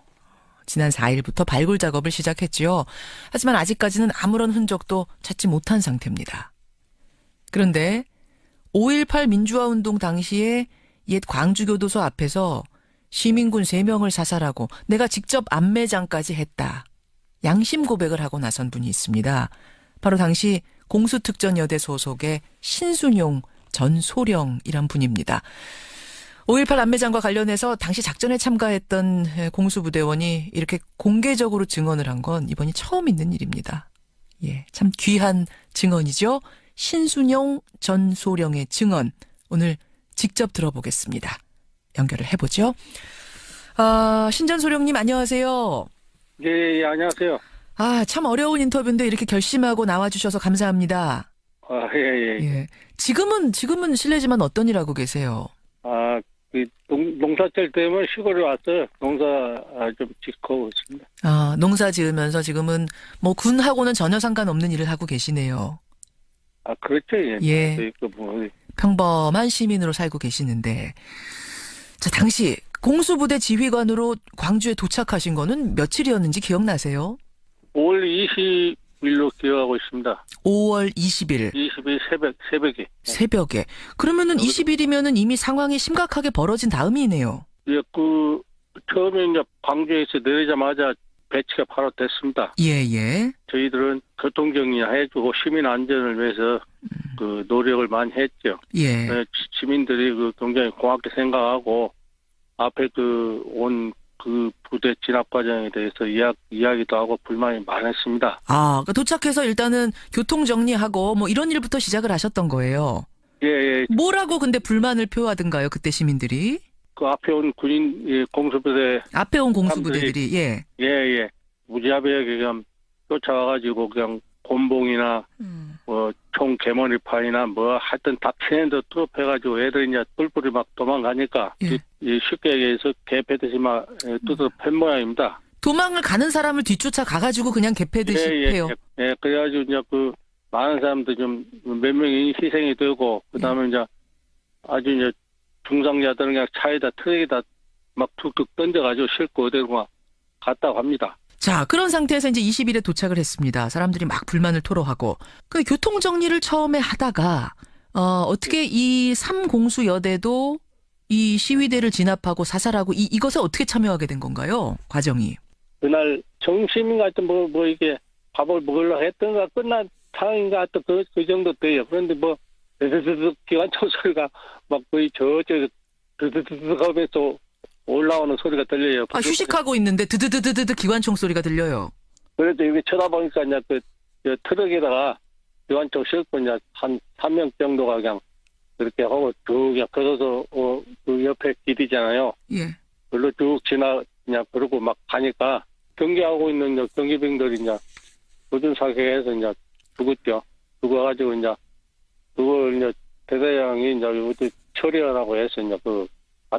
지난 4일부터 발굴 작업을 시작했지요. 하지만 아직까지는 아무런 흔적도 찾지 못한 상태입니다. 그런데 5.18 민주화운동 당시에 옛 광주교도소 앞에서 시민군 3명을 사살하고 내가 직접 안매장까지 했다. 양심 고백을 하고 나선 분이 있습니다. 바로 당시 공수특전여대 소속의 신순용 전소령이란 분입니다. 5.18 안매장과 관련해서 당시 작전에 참가했던 공수부대원이 이렇게 공개적으로 증언을 한 건 이번이 처음 있는 일입니다. 예, 참 귀한 증언이죠. 신순용 전소령의 증언 오늘 직접 들어보겠습니다. 연결을 해보죠. 신전소령님 안녕하세요. 예, 안녕하세요. 참 어려운 인터뷰인데 이렇게 결심하고 나와주셔서 감사합니다. 예. 지금은 실례지만 어떤 일 하고 계세요? 농사철 때문에 시골에 와서 농사 좀 짓고 있습니다. 농사 지으면서 지금은 뭐 군하고는 전혀 상관없는 일을 하고 계시네요. 그렇죠. 예. 평범한 시민으로 살고 계시는데. 자, 당시 공수부대 지휘관으로 광주에 도착하신 거는 며칠이었는지 기억나세요? 5월 20일로 기억하고 있습니다. 5월 20일. 20일 새벽에. 새벽에. 그러면은 20일이면은 이미 상황이 심각하게 벌어진 다음이네요. 예, 처음에 이제 광주에서 내리자마자 배치가 바로 됐습니다. 예. 저희들은 교통정리 해주고 시민 안전을 위해서 노력을 많이 했죠. 예. 시민들이 굉장히 고맙게 생각하고 앞에 온 부대 진압 과정에 대해서 이야기도 하고 불만이 많았습니다. 그러니까 도착해서 일단은 교통 정리하고 뭐 이런 일부터 시작을 하셨던 거예요. 예. 뭐라고 근데 불만을 표하던가요, 그때 시민들이? 그 앞에 온 군인 공수부대. 앞에 온 공수부대들이, 예. 예. 무자비하게 그냥 쫓아와가지고 그냥 곤봉이나 총 개머리판이나 하여튼 닥치는데 뚫어패가지고 애들이 이제 뿔뿔이 막 도망가니까 쉽게 얘기해서 개패듯이 막 뜯어 팬 모양입니다. 도망을 가는 사람을 뒤쫓아 가가지고 그냥 개패듯이 해요. 예. 그래가지고 이제 많은 사람들 좀 몇 명이 희생이 되고 그다음에 이제 아주 이제 중상자들은 그냥 차에다 트럭에다 막 툭툭 던져가지고 싣고 어디로 막 갔다고 합니다. 자, 그런 상태에서 이제 20일에 도착을 했습니다. 사람들이 막 불만을 토로하고. 근데 교통 정리를 처음에 하다가 어떻게 이 3공수여대도 이 시위대를 진압하고 사살하고 이것에 어떻게 참여하게 된 건가요? 과정이. 그날 점심 같은 이게 밥을 먹으려고 했던가 끝난 상황인가 하여튼 그 정도 돼요. 그런데 드드드드 기관총 소리가 막 거의 드드드드 하면서 올라오는 소리가 들려요. 휴식하고 있는데 드드드드드 기관총 소리가 들려요. 그래도 여기 쳐다보니까 이제 트럭에다가 기관총 싣고 이제 한 3명 정도가 그냥 그렇게 하고 쭉 걸어서 그 옆에 길이잖아요. 예. 그걸로 쭉 그냥 그러고 막 가니까 경계하고 있는 경기병들이 이제 도준 사격해서 이제 죽었죠. 죽어가지고 이제 그걸 이제 대대장이 이제 처리하라고 해서 이제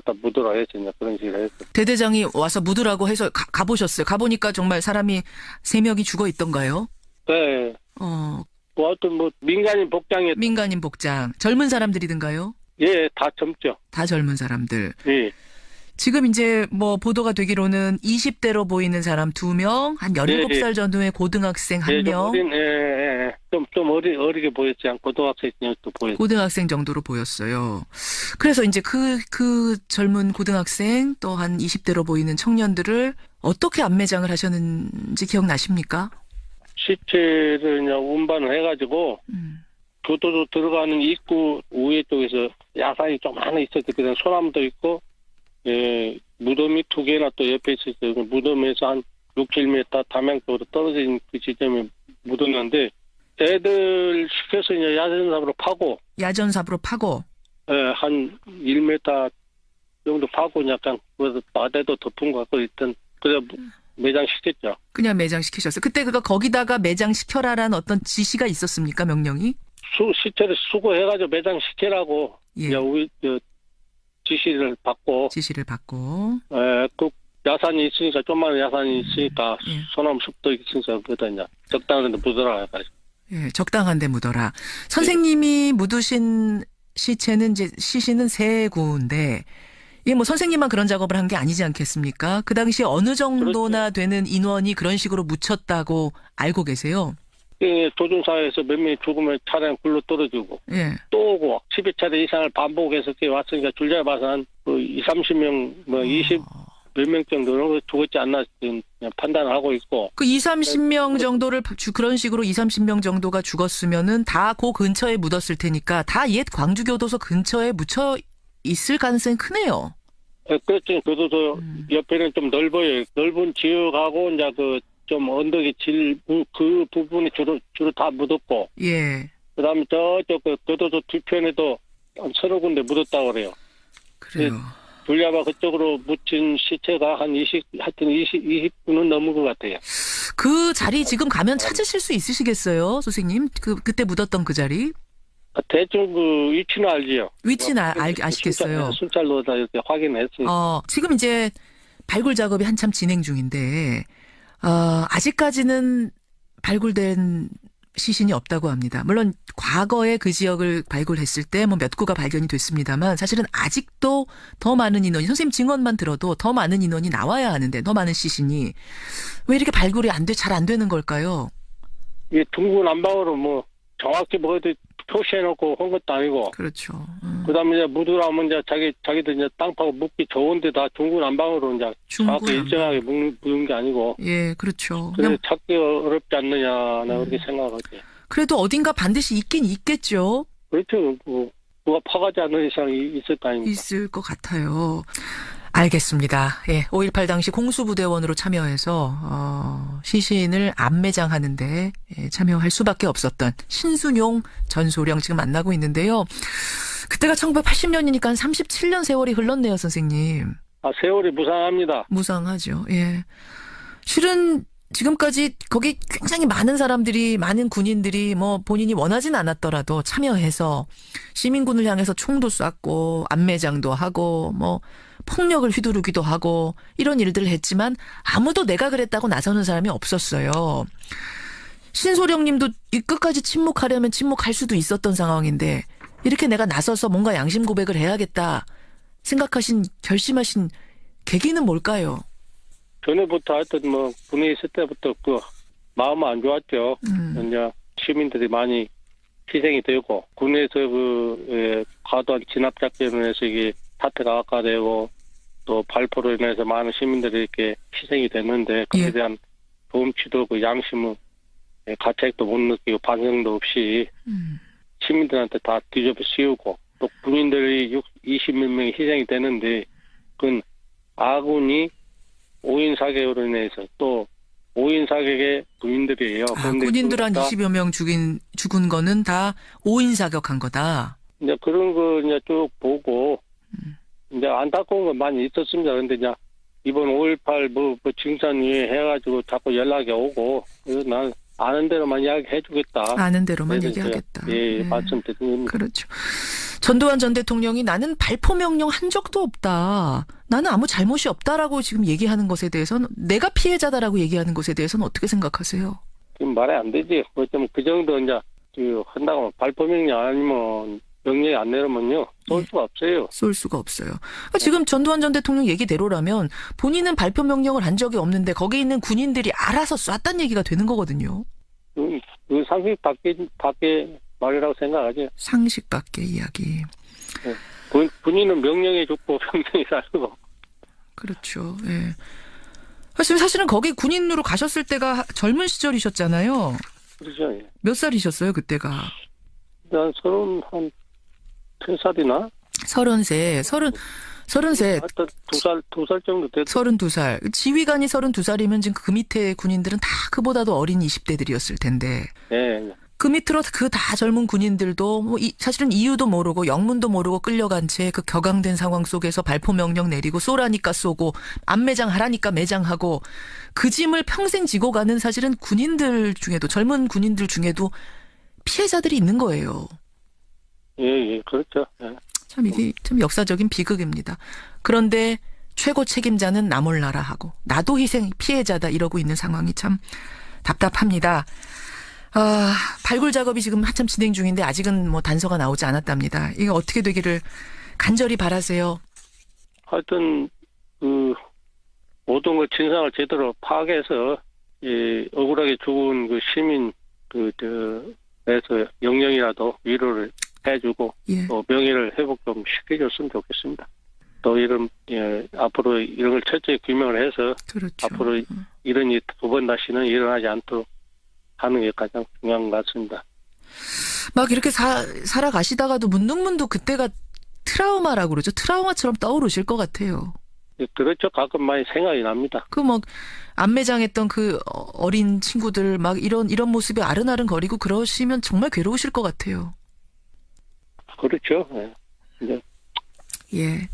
갖다 묻으라 해서 이제 그런 식으로 했어. 대대장이 와서 묻으라고 해서 가보셨어요. 가보니까 정말 사람이 3명이 죽어 있던가요? 네. 뭐 하여튼 뭐 민간인 복장에 민간인 복장. 젊은 사람들이든가요? 예, 다 젊죠. 다 젊은 사람들. 예. 지금 이제 뭐 보도가 되기로는 20대로 보이는 사람 2명, 한 17살 전후의 고등학생 1명. 좀 어리게 보였지 않고 고등학생도 보였어요. 고등학생 정도로 보였어요. 그래서 이제 그 젊은 고등학생 또 한 20대로 보이는 청년들을 어떻게 안매장을 하셨는지 기억나십니까? 시체를 그냥 운반을 해가지고 교도소 들어가는 입구 우회 쪽에서 야산이 좀 하나 있었죠. 그냥 소나무도 있고, 예, 무덤이 2개나 또 옆에 있었어요. 무덤에서 한 6-7m 담양쪽으로 떨어진 그 지점에 묻었는데, 애들 시켜서 이제 야전삽으로 파고, 예, 한 1m 정도 파고 약간 그래서 마대도 덮은 것 같고 있던 그래서 매장시켰죠. 그냥 매장시키셨어요. 그때 거기다가 매장시켜라라는 어떤 지시가 있었습니까? 명령이? 시체를 수거해가지고 매장시키라고 지시를 받고. 그 야산이 있으니까 좀만 야산이 있으니까 소나무 숲도 있으니까 그러다 이제 적당한 데 묻어라 해가지고. 예, 적당한 데 묻어라. 선생님이 묻으신 시체는 이제 시신은 3구인데 이게 뭐 선생님만 그런 작업을 한 게 아니지 않겠습니까? 그 당시 어느 정도나 되는 인원이 그런 식으로 묻혔다고 알고 계세요? 예, 조준사에서 몇 명이 죽으면 차량 굴러 떨어지고 또 오고 10여 차례 이상을 반복해서 왔으니까 줄자 봐서 한 20-30명 20 몇 명 정도는 죽었지 않나 지금 판단을 하고 있고. 그 20-30명 정도를 그런 식으로 20-30명 정도가 죽었으면은 다 그 근처에 묻었을 테니까 다 옛 광주교도소 근처에 묻혀 있을 가능성이 크네요. 그렇죠. 교도소 옆에는 좀 넓어요. 넓은 지역하고 이제 좀 언덕이 그 부분이 주로 다 묻었고. 예. 그다음에 저쪽 교도소 뒤편에도 한 30군데 묻었다고 그래요. 그래요. 둘야바 그쪽으로 묻힌 시체가 한 20분은 넘은 것 같아요. 그 자리 지금 가면 찾으실 수 있으시겠어요, 선생님? 그때 묻었던 그 자리? 대충 그 위치는 알지요. 위치는 아시겠어요. 순찰로 다 이렇게 확인했으니까. 지금 이제 발굴 작업이 한참 진행 중인데 아직까지는 발굴된 시신이 없다고 합니다. 물론 과거에 그 지역을 발굴했을 때 뭐 몇 구가 발견이 됐습니다만 사실은 아직도 더 많은 인원이 선생님 증언만 들어도 더 많은 인원이 나와야 하는데 더 많은 시신이 왜 이렇게 발굴이 잘 안 되는 걸까요? 이게 둥구난방으로 뭐 정확히 뭐 어디 표시해놓고 한 것도 아니고. 그렇죠. 그다음에 이제 묻으라면 이제 자기들 이제 땅 파고 묻기 좋은데 다 중구난방으로 이제 정확히 일정하게 묻는 게 아니고. 예, 그렇죠. 그래서 찾기 어렵지 않느냐, 나 그렇게 생각하지. 그래도 어딘가 반드시 있긴 있겠죠. 그렇죠. 누가 파가지 않는 이상 있을 거 아닙니까? 있을 것 같아요. 알겠습니다. 예, 5.18 당시 공수부대원으로 참여해서 시신을 안매장하는데 참여할 수밖에 없었던 신순용 전소령 지금 만나고 있는데요. 그때가 1980년이니까 한 37년 세월이 흘렀네요, 선생님. 세월이 무상합니다. 무상하죠. 예. 실은 지금까지 거기 굉장히 많은 사람들이, 많은 군인들이 뭐 본인이 원하진 않았더라도 참여해서 시민군을 향해서 총도 쐈고 안매장도 하고 뭐 폭력을 휘두르기도 하고 이런 일들을 했지만 아무도 내가 그랬다고 나서는 사람이 없었어요. 신소령 님도 끝까지 침묵하려면 침묵할 수도 있었던 상황인데 이렇게 내가 나서서 뭔가 양심 고백을 해야겠다 결심하신 계기는 뭘까요? 전에부터 하여튼 뭐 군에 있을 때부터 마음은 안 좋았죠. 이제 시민들이 많이 희생이 되고 군에서 과도한 진압작전을 해서 이게 사태가 악화되고 또 발포로 인해서 많은 시민들이 이렇게 희생이 됐는데 그에 대한 도움치도 양심은 가책도 못 느끼고 반성도 없이 시민들한테 다 뒤집어 씌우고 또 군인들이 20몇 명이 희생이 되는데 그건 아군이 5인 사격으로 인해서 또 5인 사격의 군인들이에요. 군인들 한 20여 명 죽은 거는 다 5인 사격한 거다. 이제 그런 거 이제 쭉 보고 이제 안타까운 건 많이 있었습니다. 그런데 이제 이번 5.18 뭐 증산위에 해가지고 자꾸 연락이 오고 그래서 난 아는 대로만 이야기해주겠다. 아는 대로만 얘기하겠다. 말씀드립니다. 그렇죠. 전두환 전 대통령이 나는 발포 명령 한 적도 없다. 나는 아무 잘못이 없다라고 지금 얘기하는 것에 대해서는 내가 피해자다라고 얘기하는 것에 대해서는 어떻게 생각하세요? 지금 말이 안 되지. 어쩌면 그 정도 이제 한다고 하면 발포 명령 아니면 명령이 안 내려면요 쏠 수가 없어요. 쏠 수가 없어요. 그러니까 지금 전두환 전 대통령 얘기대로라면 본인은 발포 명령을 한 적이 없는데 거기 있는 군인들이 알아서 쐈다는 얘기가 되는 거거든요. 그 상식 밖에 말이라고 생각하지. 상식 밖의 이야기. 네. 군인은 명령에 죽고 명령에 살고. 그렇죠. 예. 사실은 거기 군인으로 가셨을 때가 젊은 시절이셨잖아요. 그렇죠. 예. 몇 살이셨어요 그때가? 한 33살이나? 33. 하여튼 2살 정도 됐죠. 32살. 지휘관이 32살이면 지금 그 밑에 군인들은 다 그보다도 어린 20대들이었을 텐데. 네. 그 밑으로 그 다 젊은 군인들도 뭐 사실은 이유도 모르고 영문도 모르고 끌려간 채 그 격앙된 상황 속에서 발포 명령 내리고 쏘라니까 쏘고 안매장 하라니까 매장하고 그 짐을 평생 지고 가는 사실은 군인들 중에도 젊은 군인들 중에도 피해자들이 있는 거예요. 예, 그렇죠. 예. 참 이게 참 역사적인 비극입니다. 그런데 최고 책임자는 나 몰라라 하고 나도 희생 피해자다 이러고 있는 상황이 참 답답합니다. 발굴 작업이 지금 한참 진행 중인데 아직은 뭐 단서가 나오지 않았답니다. 이게 어떻게 되기를 간절히 바라세요. 하여튼 모든 그 진상을 제대로 파악해서 억울하게 죽은 그 시민 에서 영령이라도 위로를 해주고 예. 또 명예를 회복 좀 시켜줬으면 좋겠습니다. 또 앞으로 이런 걸 철저히 규명을 해서 그렇죠. 앞으로 이런 일이 두 번 다시는 일어나지 않도록 하는 게 가장 중요한 것 같습니다. 막 이렇게 살아가시다가도 문득문득 그때가 트라우마라고 그러죠. 트라우마처럼 떠오르실 것 같아요. 그렇죠. 가끔 많이 생각이 납니다. 그 막 안매장했던 그 어린 친구들 막 이런 모습이 아른아른거리고 그러시면 정말 괴로우실 것 같아요. 그렇죠. 네. 네. 예.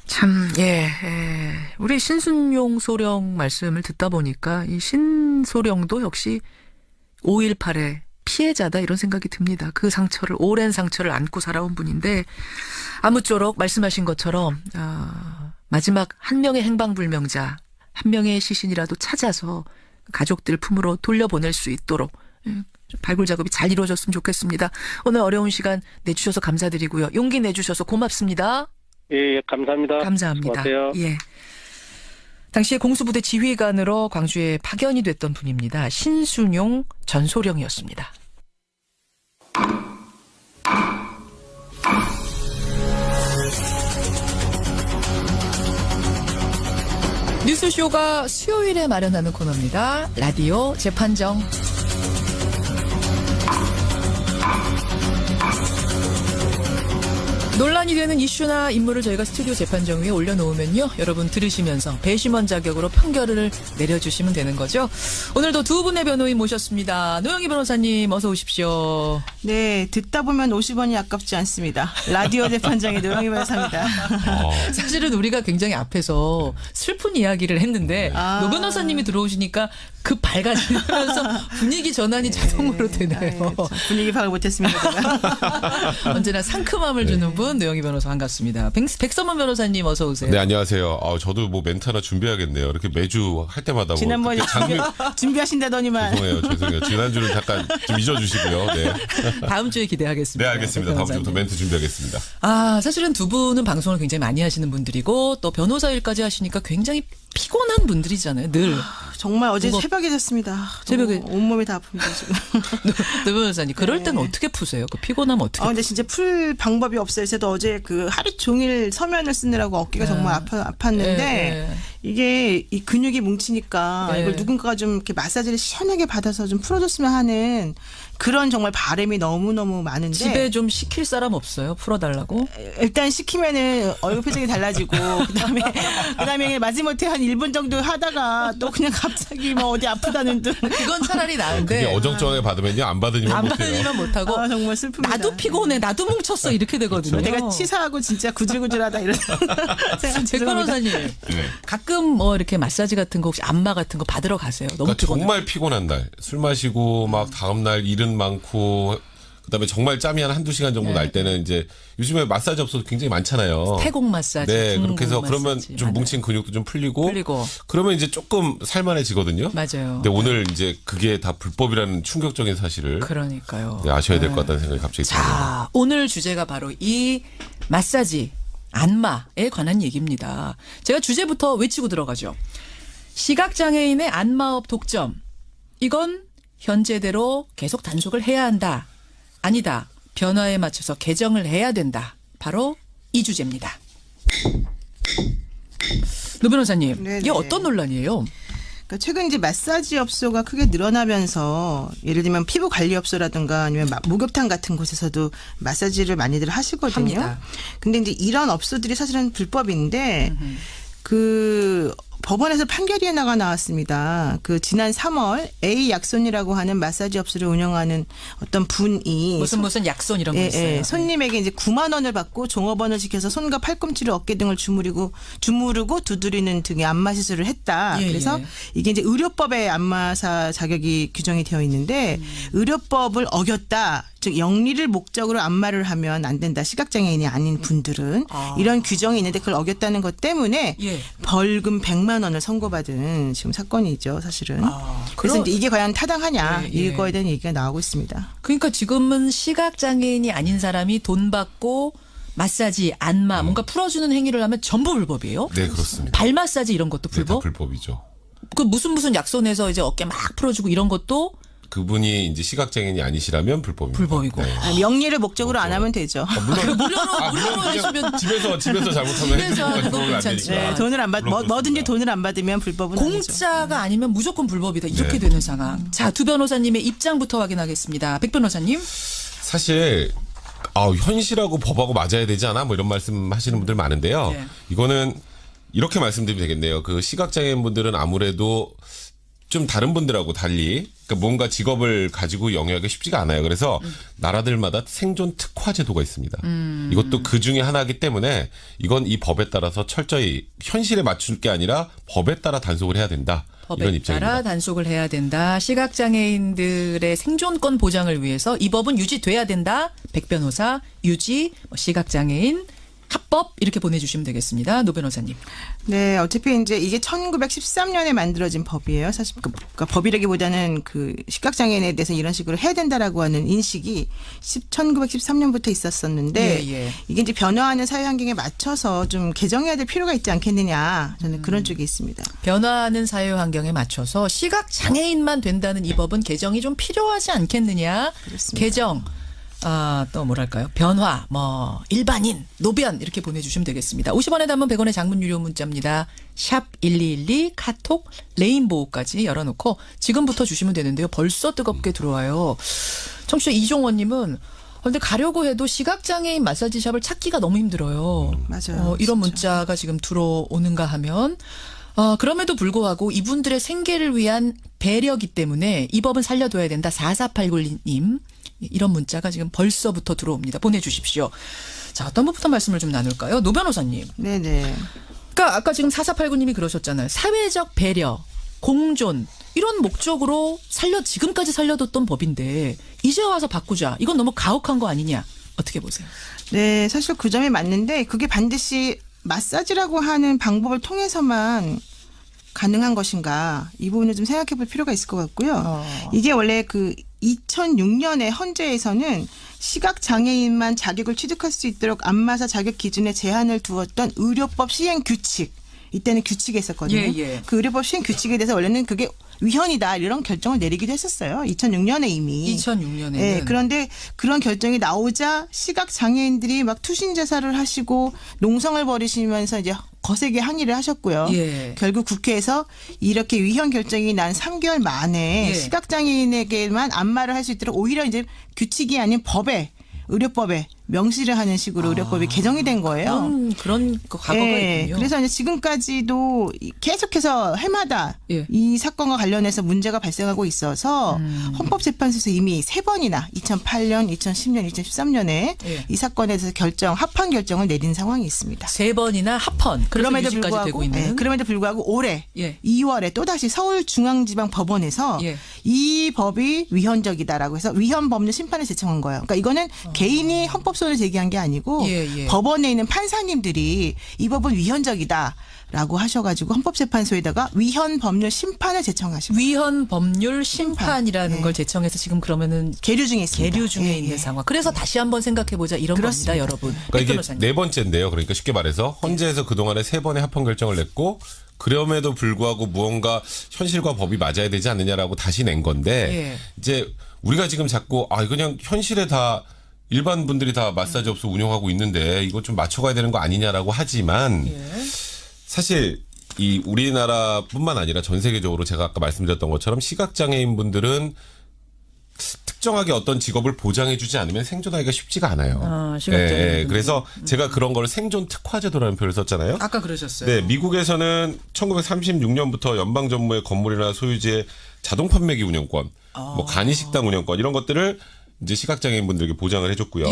참, 예. 우리 신순용 소령 말씀을 듣다 보니까 이 신소령도 역시 5.18의 피해자다 이런 생각이 듭니다. 그 상처를, 오랜 상처를 안고 살아온 분인데 아무쪼록 말씀하신 것처럼 마지막 한 명의 행방불명자, 한 명의 시신이라도 찾아서 가족들 품으로 돌려보낼 수 있도록 발굴 작업이 잘 이루어졌으면 좋겠습니다. 오늘 어려운 시간 내주셔서 감사드리고요. 용기 내주셔서 고맙습니다. 예, 감사합니다. 감사합니다. 수고하세요. 예. 당시에 공수부대 지휘관으로 광주에 파견이 됐던 분입니다. 신순용 전소령이었습니다. 뉴스쇼가 수요일에 마련하는 코너입니다. 라디오 재판정. 논란이 되는 이슈나 인물을 저희가 스튜디오 재판정 위에 올려놓으면요. 여러분 들으시면서 배심원 자격으로 판결을 내려주시면 되는 거죠. 오늘도 두 분의 변호인 모셨습니다. 노영희 변호사님 어서 오십시오. 네. 듣다 보면 50원이 아깝지 않습니다. 라디오 재판장의 노영희 변호사입니다. 사실은 우리가 굉장히 앞에서 슬픈 이야기를 했는데 노 변호사님이 들어오시니까 급 밝아지면서 분위기 전환이 자동으로 되네요. 분위기 파악을 못했습니다. 언제나 상큼함을 주는 분 노영희 변호사 반갑습니다. 백선만 변호사님 어서 오세요. 네, 안녕하세요. 저도 뭐 멘트 하나 준비해야겠네요. 이렇게 매주 할 때마다 지난번에 준비하신다더니만. 죄송해요. 지난주는 잠깐 좀 잊어주시고요. 네. 다음 주에 기대하겠습니다. 네, 알겠습니다. 다음 주부터 멘트 준비하겠습니다. 사실은 두 분은 방송을 굉장히 많이 하시는 분들이고 또 변호사 일까지 하시니까 굉장히 피곤한 분들이잖아요. 늘. 정말 어제 새벽에 잤습니다. 새벽에 온몸이 다 아픕니다 지금. 노 변호사님 그럴 때는 어떻게 푸세요? 그 피곤하면 어떻게? 근데 진짜 풀 방법이 없어요. 저도 어제 그 하루 종일 서면을 쓰느라고 어깨가 정말 아팠는데 이게 이 근육이 뭉치니까 이걸 누군가가 좀 이렇게 마사지를 시원하게 받아서 좀 풀어줬으면 하는 그런 정말 바람이 너무너무 많은데 집에 좀 시킬 사람 없어요? 풀어달라고? 일단 시키면은 얼굴 표정이 달라지고 그다음에 마지못해 한 1분 정도 하다가 또 그냥 갑자기 뭐 어디 아프다는 듯 그건 차라리 나은데 그게 어정쩡하게 받으면요 안 받으니만 못하고 정말 슬픕니다. 나도 피곤해 나도 뭉쳤어 이렇게 되거든요. 내가 치사하고 진짜 구질구질하다 이런 백 변호사님 가끔 뭐 이렇게 마사지 같은 거 혹시 안마 같은 거 받으러 가세요? 너무 그러니까 정말 피곤한 날 술 마시고 막 다음 날 일은 많고 그다음에 정말 짬이 한 한두 시간 정도 날 때는 이제 요즘에 마사지 업소도 굉장히 많잖아요. 태국 마사지. 네, 그렇게 해서 마사지. 그러면 좀 맞아요. 뭉친 근육도 좀 풀리고 그러면 이제 조금 살만해지거든요. 맞아요. 근데 오늘 이제 그게 다 불법이라는 충격적인 사실을 그러니까요. 네, 아셔야 될 것 같다는 생각이 갑자기 드네요. 자, 오늘 주제가 바로 이 마사지, 안마에 관한 얘기입니다. 제가 주제부터 외치고 들어가죠. 시각장애인의 안마업 독점. 이건 현재대로 계속 단속을 해야 한다. 아니다. 변화에 맞춰서 개정을 해야 된다. 바로 이 주제입니다. 노 변호사님, 네네. 이게 어떤 논란이에요? 그러니까 최근 이제 마사지 업소가 크게 늘어나면서 예를 들면 피부 관리 업소라든가 아니면 목욕탕 같은 곳에서도 마사지를 많이들 하시거든요. 합니다. 근데 이제 이런 업소들이 사실은 불법인데 그 법원에서 판결이 하나가 나왔습니다. 그 지난 3월 A 약손이라고 하는 마사지 업소를 운영하는 어떤 분이 무슨 약손 이런 거 있어요. 손님에게 이제 9만 원을 받고 종업원을 지켜서 손과 팔꿈치를 어깨 등을 주무르고 두드리는 등의 안마 시술을 했다. 그래서 이게 이제 의료법에 안마사 자격이 규정이 되어 있는데 의료법을 어겼다. 즉 영리를 목적으로 안마를 하면 안 된다. 시각장애인이 아닌 분들은 이런 규정이 있는데 그걸 어겼다는 것 때문에 벌금 100만 원을 선고받은 지금 사건이죠, 사실은. 그래서 이제 이게 과연 타당하냐 이거에 대한 얘기가 나오고 있습니다. 그러니까 지금은 시각장애인이 아닌 사람이 돈 받고 마사지, 안마, 뭔가 풀어주는 행위를 하면 전부 불법이에요? 네, 그렇습니다. 발 마사지 이런 것도 불법? 네, 다 불법이죠. 그 무슨 약손에서 이제 어깨 막 풀어주고 이런 것도 그분이 이제 시각장애인이 아니시라면 불법입니다. 불법이고. 네. 영리를 목적으로 안 하면 되죠. 물론 무료로 해주면 집에서 잘못하면 집에서 하는 거 괜찮지. 네, 돈을 안 뭐든지 돈을 안 받으면 불법은 공짜가 아니죠. 아니면 무조건 불법이다. 이렇게 되는 상황. 자, 두 변호사님의 입장부터 확인하겠습니다. 백 변호사님. 사실 현실하고 법하고 맞아야 되지 않아? 뭐 이런 말씀하시는 분들 많은데요. 이거는 이렇게 말씀드리면 되겠네요. 그 시각장애인 분들은 아무래도 좀 다른 분들하고 달리 그러니까 뭔가 직업을 가지고 영위하기 쉽지가 않아요. 그래서 나라들마다 생존 특화 제도가 있습니다. 이것도 그 중에 하나이기 때문에 이건 이 법에 따라서 철저히 현실에 맞출 게 아니라 법에 따라 단속을 해야 된다. 이런 법에 입장입니다. 따라 단속을 해야 된다. 시각장애인들의 생존권 보장을 위해서 이 법은 유지돼야 된다. 백 변호사 유지, 시각장애인 합법 이렇게 보내주시면 되겠습니다. 노 변호사님. 네, 어차피 이제 이게 1913년에 만들어진 법이에요. 사실 그러니까 법이라기보다는 그 시각장애인에 대해서 이런 식으로 해야 된다라고 하는 인식이 1913년부터 있었었는데 이게 이제 변화하는 사회 환경에 맞춰서 좀 개정해야 될 필요가 있지 않겠느냐. 저는 그런 쪽에 있습니다. 변화하는 사회 환경에 맞춰서 시각장애인만 된다는 이 법은 개정이 좀 필요하지 않겠느냐. 그렇습니다. 개정. 또 뭐랄까요? 변화, 일반인, 노변 이렇게 보내주시면 되겠습니다. 50원에 담은 100원의 장문 유료 문자입니다. 샵 1212 카톡 레인보우까지 열어놓고 지금부터 주시면 되는데요. 벌써 뜨겁게 들어와요. 청취자 이종원님은 근데 가려고 해도 시각장애인 마사지샵을 찾기가 너무 힘들어요. 맞아요. 이런 문자가 지금 들어오는가 하면 그럼에도 불구하고 이분들의 생계를 위한 배려기 때문에 이 법은 살려둬야 된다. 4489님. 이런 문자가 지금 벌써부터 들어옵니다. 보내주십시오. 자, 어떤 것부터 말씀을 좀 나눌까요? 노 변호사님. 네네. 그러니까 아까 지금 4489님이 그러셨잖아요. 사회적 배려, 공존 이런 목적으로 지금까지 살려뒀던 법인데 이제 와서 바꾸자. 이건 너무 가혹한 거 아니냐. 어떻게 보세요? 네, 사실 그 점이 맞는데 그게 반드시 마사지라고 하는 방법을 통해서만 가능한 것인가 이 부분을 좀 생각해 볼 필요가 있을 것 같고요. 이게 원래 그 2006년에 헌재에서는 시각장애인만 자격을 취득할 수 있도록 안마사 자격 기준에 제한을 두었던 의료법 시행 규칙 이때는 규칙이 있었거든요. 그 의료법 시행 규칙에 대해서 원래는 그게 위헌이다 이런 결정을 내리기도 했었어요. 2006년에 이미. 2006년에는. 네, 그런데 그런 결정이 나오자 시각장애인들이 막 투신제사를 하시고 농성을 벌이시면서 이제 거세게 항의를 하셨고요. 결국 국회에서 이렇게 위헌 결정이 난 3개월 만에 시각장애인에게만 안마를 할 수 있도록 오히려 이제 규칙이 아닌 법에 의료법에 명시를 하는 식으로 의료법이 개정이 된 거예요. 그런 과거가 있군요. 그래서 이제 지금까지도 계속해서 해마다 이 사건과 관련해서 문제가 발생하고 있어서 헌법재판소에서 이미 3번이나 2008년, 2010년, 2013년에 이 사건에 대해서 합헌 결정을 내린 상황이 있습니다. 3번이나 합헌. 그럼에도 불구하고 올해 2월에 또다시 서울중앙지방법원에서 이 법이 위헌적이다라고 해서 위헌법률 심판을 제청한 거예요. 그러니까 이거는 개인이 헌법소원을 제기한 게 아니고 법원에 있는 판사님들이 이 법은 위헌적이다라고 하셔가지고 헌법재판소에다가 위헌법률 심판을 제청하신 거예요. 위헌법률 심판이라는 걸 제청해서 지금 그러면은 계류 중에 있습니다. 계류 중에 있는 상황. 그래서 다시 한번 생각해보자 이런 그렇습니다. 겁니다, 여러분. 그러니까 이게 네 번째인데요. 그러니까 쉽게 말해서 헌재에서 그동안에 3번의 합헌 결정을 냈고 그럼에도 불구하고 무언가 현실과 법이 맞아야 되지 않느냐라고 다시 낸 건데 이제 우리가 지금 자꾸 그냥 현실에 다 일반 분들이 다 마사지 업소 운영하고 있는데 이거 좀 맞춰가야 되는 거 아니냐라고 하지만 사실 이 우리나라뿐만 아니라 전 세계적으로 제가 아까 말씀드렸던 것처럼 시각장애인 분들은 특정하게 어떤 직업을 보장해주지 않으면 생존하기가 쉽지가 않아요. 그래서 제가 그런 걸 생존 특화제도라는 표현을 썼잖아요. 아까 그러셨어요. 네, 미국에서는 1936년부터 연방 정부의 건물이나 소유지의 자동 판매기 운영권, 뭐 간이식당 운영권 이런 것들을 이제 시각장애인 분들에게 보장을 해줬고요.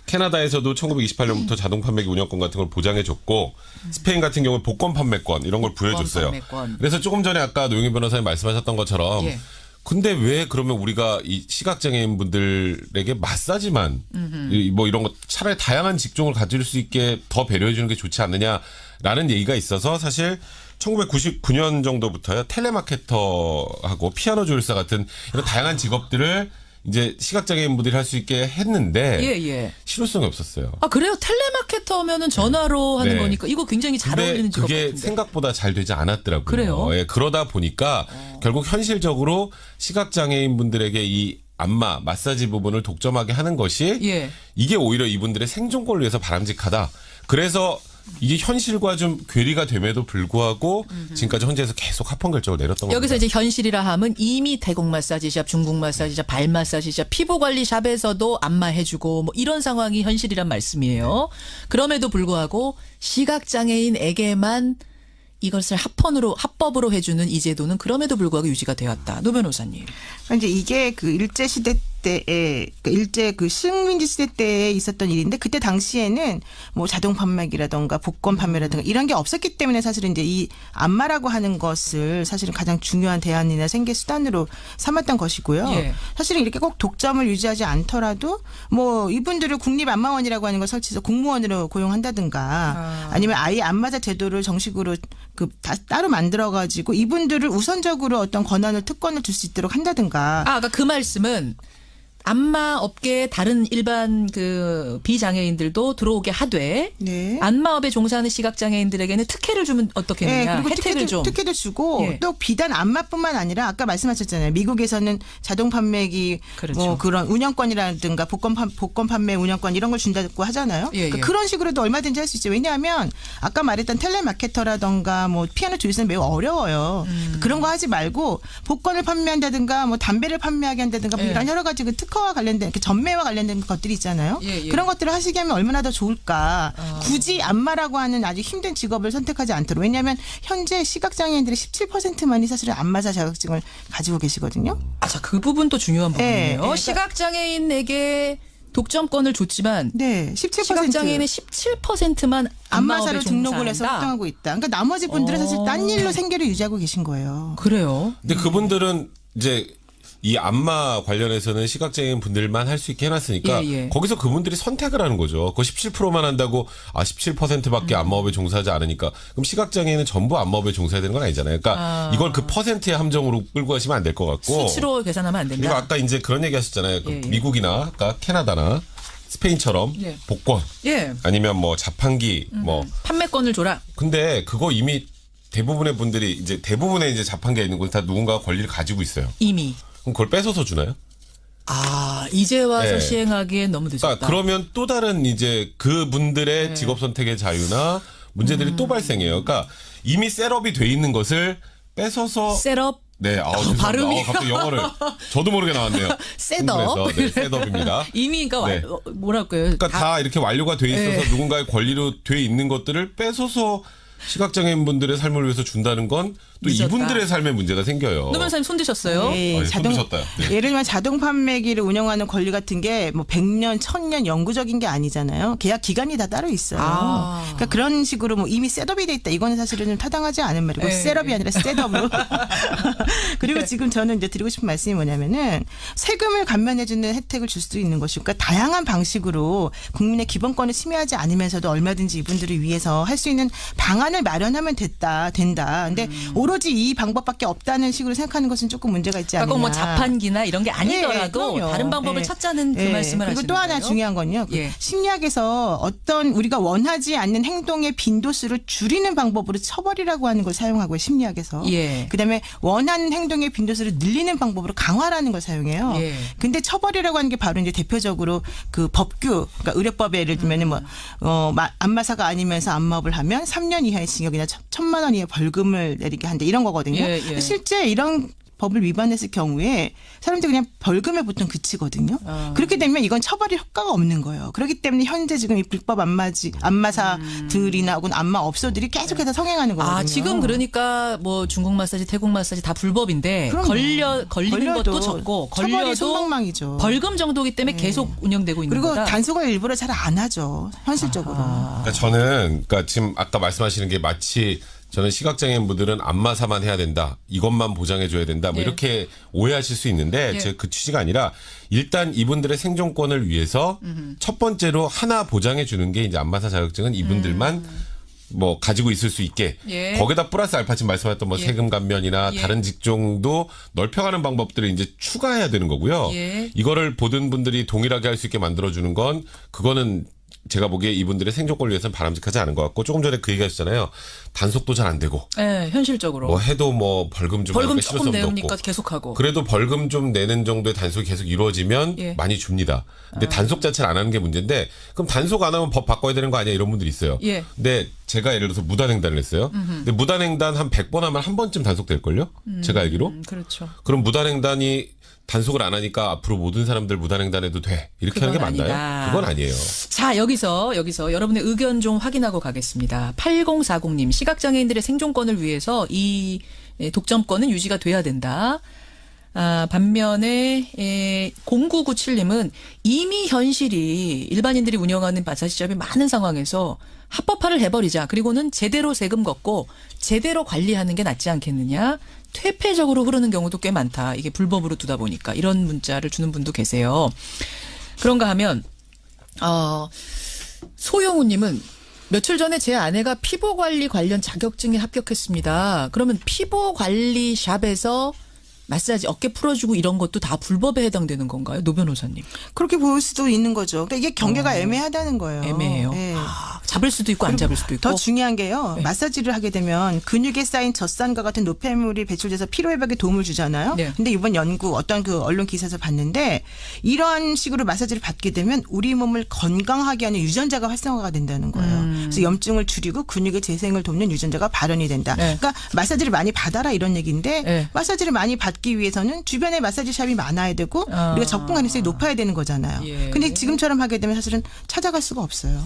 캐나다에서도 1928년부터 자동 판매기 운영권 같은 걸 보장해줬고 스페인 같은 경우에 복권 판매권 이런 걸 부여해줬어요. 그래서 조금 전에 아까 노영희 변호사님 말씀하셨던 것처럼 근데 왜 그러면 우리가 이 시각장애인 분들에게 마사지만 뭐 이런 거 차라리 다양한 직종을 가질 수 있게 더 배려해 주는 게 좋지 않느냐라는 얘기가 있어서 사실 1999년 정도부터요 텔레마케터하고 피아노 조율사 같은 이런 다양한 직업들을 이제 시각장애인 분들이 할 수 있게 했는데 실효성이 없었어요. 그래요? 텔레마케터면은 전화로 하는 거니까 이거 굉장히 잘 어울리는 직업 같은데. 그게 생각보다 잘 되지 않았더라고요. 그래요? 그러다 보니까 결국 현실적으로 시각장애인 분들에게 이 안마, 마사지 부분을 독점하게 하는 것이 이게 오히려 이분들의 생존권을 위해서 바람직하다. 그래서 이게 현실과 좀 괴리가 됨에도 불구하고 지금까지 헌재에서 계속 합헌 결정을 내렸던 겁니다. 여기서 이제 현실이라 하면 이미 태국 마사지샵, 중국 마사지샵, 발 마사지샵, 피부 관리 샵에서도 안마해주고 뭐 이런 상황이 현실이란 말씀이에요. 그럼에도 불구하고 시각장애인에게만 이것을 합법으로 해주는 이 제도는 그럼에도 불구하고 유지가 되었다. 노 변호사님. 이제 이게 그 일제 시대 때에 일제 그 식민지 시대 때에 있었던 일인데 그때 당시에는 뭐 자동 판매기라던가 복권 판매라든가 이런 게 없었기 때문에 사실은 이제 이 안마라고 하는 것을 사실은 가장 중요한 대안이나 생계 수단으로 삼았던 것이고요. 사실은 이렇게 꼭 독점을 유지하지 않더라도 뭐 이분들을 국립안마원이라고 하는 걸 설치해서 공무원으로 고용한다든가 아니면 아예 안마자 제도를 정식으로 따로 만들어가지고 이분들을 우선적으로 어떤 권한을 특권을 줄 수 있도록 한다든가. 그러니까 그 말씀은 안마 업계에 다른 일반 그 비장애인들도 들어오게 하되 안마업에 종사하는 시각장애인들에게는 특혜를 주면 어떻겠느냐. 그리고 특혜도 주고 또 비단 안마뿐만 아니라 아까 말씀하셨잖아요. 미국에서는 자동 판매기 뭐 그런 운영권이라든가 복권 판매 운영권 이런 걸 준다고 하잖아요. 그러니까 그런 식으로도 얼마든지 할 수 있죠. 왜냐하면 아까 말했던 텔레마케터라든가 뭐 피아노 조율사는 매우 어려워요. 그런 거 하지 말고 복권을 판매한다든가 뭐 담배를 판매하게 한다든가 뭐 이런 여러 가지 특허와 관련된 전매와 관련된 것들이 있잖아요. 그런 것들을 하시게 하면 얼마나 더 좋을까. 굳이 안마라고 하는 아주 힘든 직업을 선택하지 않도록. 왜냐하면 현재 시각장애인들의 17%만이 사실은 안마자 자격증을 가지고 계시거든요. 그 부분도 중요한 부분이에요. 시각장애인에게 독점권을 줬지만 17%. 시각장애인의 17%만 안마사를 등록을 해서 활동하고 있다. 그러니까 나머지 분들은 사실 딴 일로 생계를 유지하고 계신 거예요. 그래요. 근데 그분들은 이제 이 안마 관련해서는 시각장애인 분들만 할 수 있게 해놨으니까 거기서 그분들이 선택을 하는 거죠. 그 17%만 한다고 17%밖에 안마업에 종사하지 않으니까 그럼 시각장애인은 전부 안마업에 종사해야 되는 건 아니잖아요. 그러니까 이걸 그 퍼센트의 함정으로 끌고 가시면 안 될 것 같고 수치로 계산하면 안 된다. 그리고 아까 이제 그런 얘기 하셨잖아요. 미국이나 아까 캐나다나 스페인처럼 복권 아니면 뭐 자판기 뭐 판매권을 줘라. 근데 그거 이미 대부분의 분들이 이제 대부분의 이제 자판기가 있는 곳 다 누군가 권리를 가지고 있어요. 이미. 그럼 그걸 뺏어서 주나요? 이제 와서 시행하기엔 너무 늦었다. 그러면 또 다른 이제 그분들의 직업 선택의 자유나 문제들이 또 발생해요. 그러니까 이미 셋업이 돼 있는 것을 뺏어서 셋업 네, 발음이 갑자기 영어를 저도 모르게 나왔네요. 셋업. 네, 셋업입니다. 이미 네. 뭐랄까요? 그러니까 다 이렇게 완료가 돼 있어서 누군가의 권리로 돼 있는 것들을 뺏어서 시각장애인 분들의 삶을 위해서 준다는 건 또 이분들의 삶에 문제가 생겨요. 노 변호사님 손 드셨어요? 네, 손 드셨다요. 네. 예를 들면 자동 판매기를 운영하는 권리 같은 게 뭐 100년, 1000년 영구적인 게 아니잖아요. 계약 기간이 다 따로 있어요. 그러니까 그런 식으로 뭐 이미 셋업이 돼 있다. 이거는 사실은 좀 타당하지 않은 말이고 셋업이 아니라 셋업으로. 그리고 지금 저는 이제 드리고 싶은 말씀이 뭐냐면은 세금을 감면해주는 혜택을 줄 수도 있는 것이고, 그러니까 다양한 방식으로 국민의 기본권을 침해하지 않으면서도 얼마든지 이분들을 위해서 할 수 있는 방안을 마련하면 된다. 근데 오로지 이 방법밖에 없다는 식으로 생각하는 것은 조금 문제가 있지 않느냐. 뭐 자판기나 이런 게 아니더라도 네, 다른 방법을 찾자는 그 말씀을 하시는 거예요. 그리고 또 하나 중요한 건요. 심리학에서 어떤 우리가 원하지 않는 행동의 빈도수를 줄이는 방법으로 처벌이라고 하는 걸 사용하고요. 심리학에서. 그다음에 원하는 행동의 빈도수를 늘리는 방법으로 강화라는 걸 사용해요. 근데 처벌이라고 하는 게 바로 이제 대표적으로 그 법규, 그러니까 의료법에 예를 들면은 안마사가 아니면서 안마업을 하면 3년 이하의 징역이나 1,000만 원 이하의 벌금을 내리게 한다, 이런 거거든요. 실제 이런 법을 위반했을 경우에 사람들이 그냥 벌금에 보통 그치거든요. 그렇게 되면 이건 처벌이 효과가 없는 거예요. 그렇기 때문에 현재 지금 이 불법 안마사들이나 혹은 안마업소들이 계속해서 성행하는 거거든요. 지금 그러니까 뭐 중국 마사지, 태국 마사지 다 불법인데 걸리는 것도 적고 처벌이 손방망이죠. 벌금 정도이기 때문에 계속 운영되고 있는 거다. 그리고 단속을 일부러 잘 안 하죠. 현실적으로. 그러니까 저는 지금 아까 말씀하시는 게 마치 저는 시각장애인분들은 안마사만 해야 된다, 이것만 보장해줘야 된다, 뭐 이렇게 오해하실 수 있는데 제가 그 취지가 아니라 일단 이분들의 생존권을 위해서 첫 번째로 하나 보장해주는 게 이제 안마사 자격증은 이분들만 뭐 가지고 있을 수 있게 거기다 플러스 알파 지금 말씀하셨던 뭐 세금 감면이나 다른 직종도 넓혀가는 방법들을 이제 추가해야 되는 거고요. 이거를 모든 분들이 동일하게 할 수 있게 만들어주는 건 그거는 제가 보기에 이분들의 생존권을 위해서는 바람직하지 않은 것 같고, 조금 전에 그 얘기 하셨잖아요. 단속도 잘 안 되고. 현실적으로. 뭐 해도 뭐 벌금 조금 내니까 계속하고. 그래도 벌금 좀 내는 정도의 단속이 계속 이루어지면 많이 줍니다. 근데 단속 자체를 안 하는 게 문제인데, 그럼 단속 안 하면 법 바꿔야 되는 거 아니야, 이런 분들이 있어요. 근데 제가 예를 들어서 무단횡단을 했어요. 근데 무단횡단 한 100번 하면 한 번쯤 단속될걸요? 제가 알기로. 그렇죠. 그럼 무단횡단이 단속을 안 하니까 앞으로 모든 사람들 무단횡단해도 돼, 이렇게 하는 게 맞나요? 그건 아니에요. 자, 여기서 여러분의 의견 좀 확인하고 가겠습니다. 8040님, 시각장애인들의 생존권을 위해서 이 독점권은 유지가 돼야 된다. 반면에 0997님은 이미 현실이 일반인들이 운영하는 마사지샵이 많은 상황에서 합법화를 해버리자. 그리고는 제대로 세금 걷고 제대로 관리하는 게 낫지 않겠느냐. 퇴폐적으로 흐르는 경우도 꽤 많다. 이게 불법으로 두다 보니까. 이런 문자를 주는 분도 계세요. 그런가 하면 소영우님은 며칠 전에 제 아내가 피부관리 관련 자격증에 합격했습니다. 그러면 피부관리 샵에서 마사지, 어깨 풀어주고 이런 것도 다 불법에 해당되는 건가요? 노 변호사님. 그렇게 볼 수도 있는 거죠. 그러니까 이게 경계가 애매하다는 거예요. 애매해요. 잡을 수도 있고 안 잡을 수도 있고. 더 중요한 게요. 마사지를 하게 되면 근육에 쌓인 젖산과 같은 노폐물이 배출돼서 피로회복에 도움을 주잖아요. 근데 이번 연구 어떤 그 언론 기사에서 봤는데, 이러한 식으로 마사지를 받게 되면 우리 몸을 건강하게 하는 유전자가 활성화가 된다는 거예요. 그래서 염증을 줄이고 근육의 재생을 돕는 유전자가 발현이 된다. 그러니까 마사지를 많이 받아라, 이런 얘기인데 마사지를 많이 받기 위해서는 주변에 마사지 샵이 많아야 되고 우리가 접근 가능성이 높아야 되는 거잖아요. 근데 지금처럼 하게 되면 사실은 찾아갈 수가 없어요.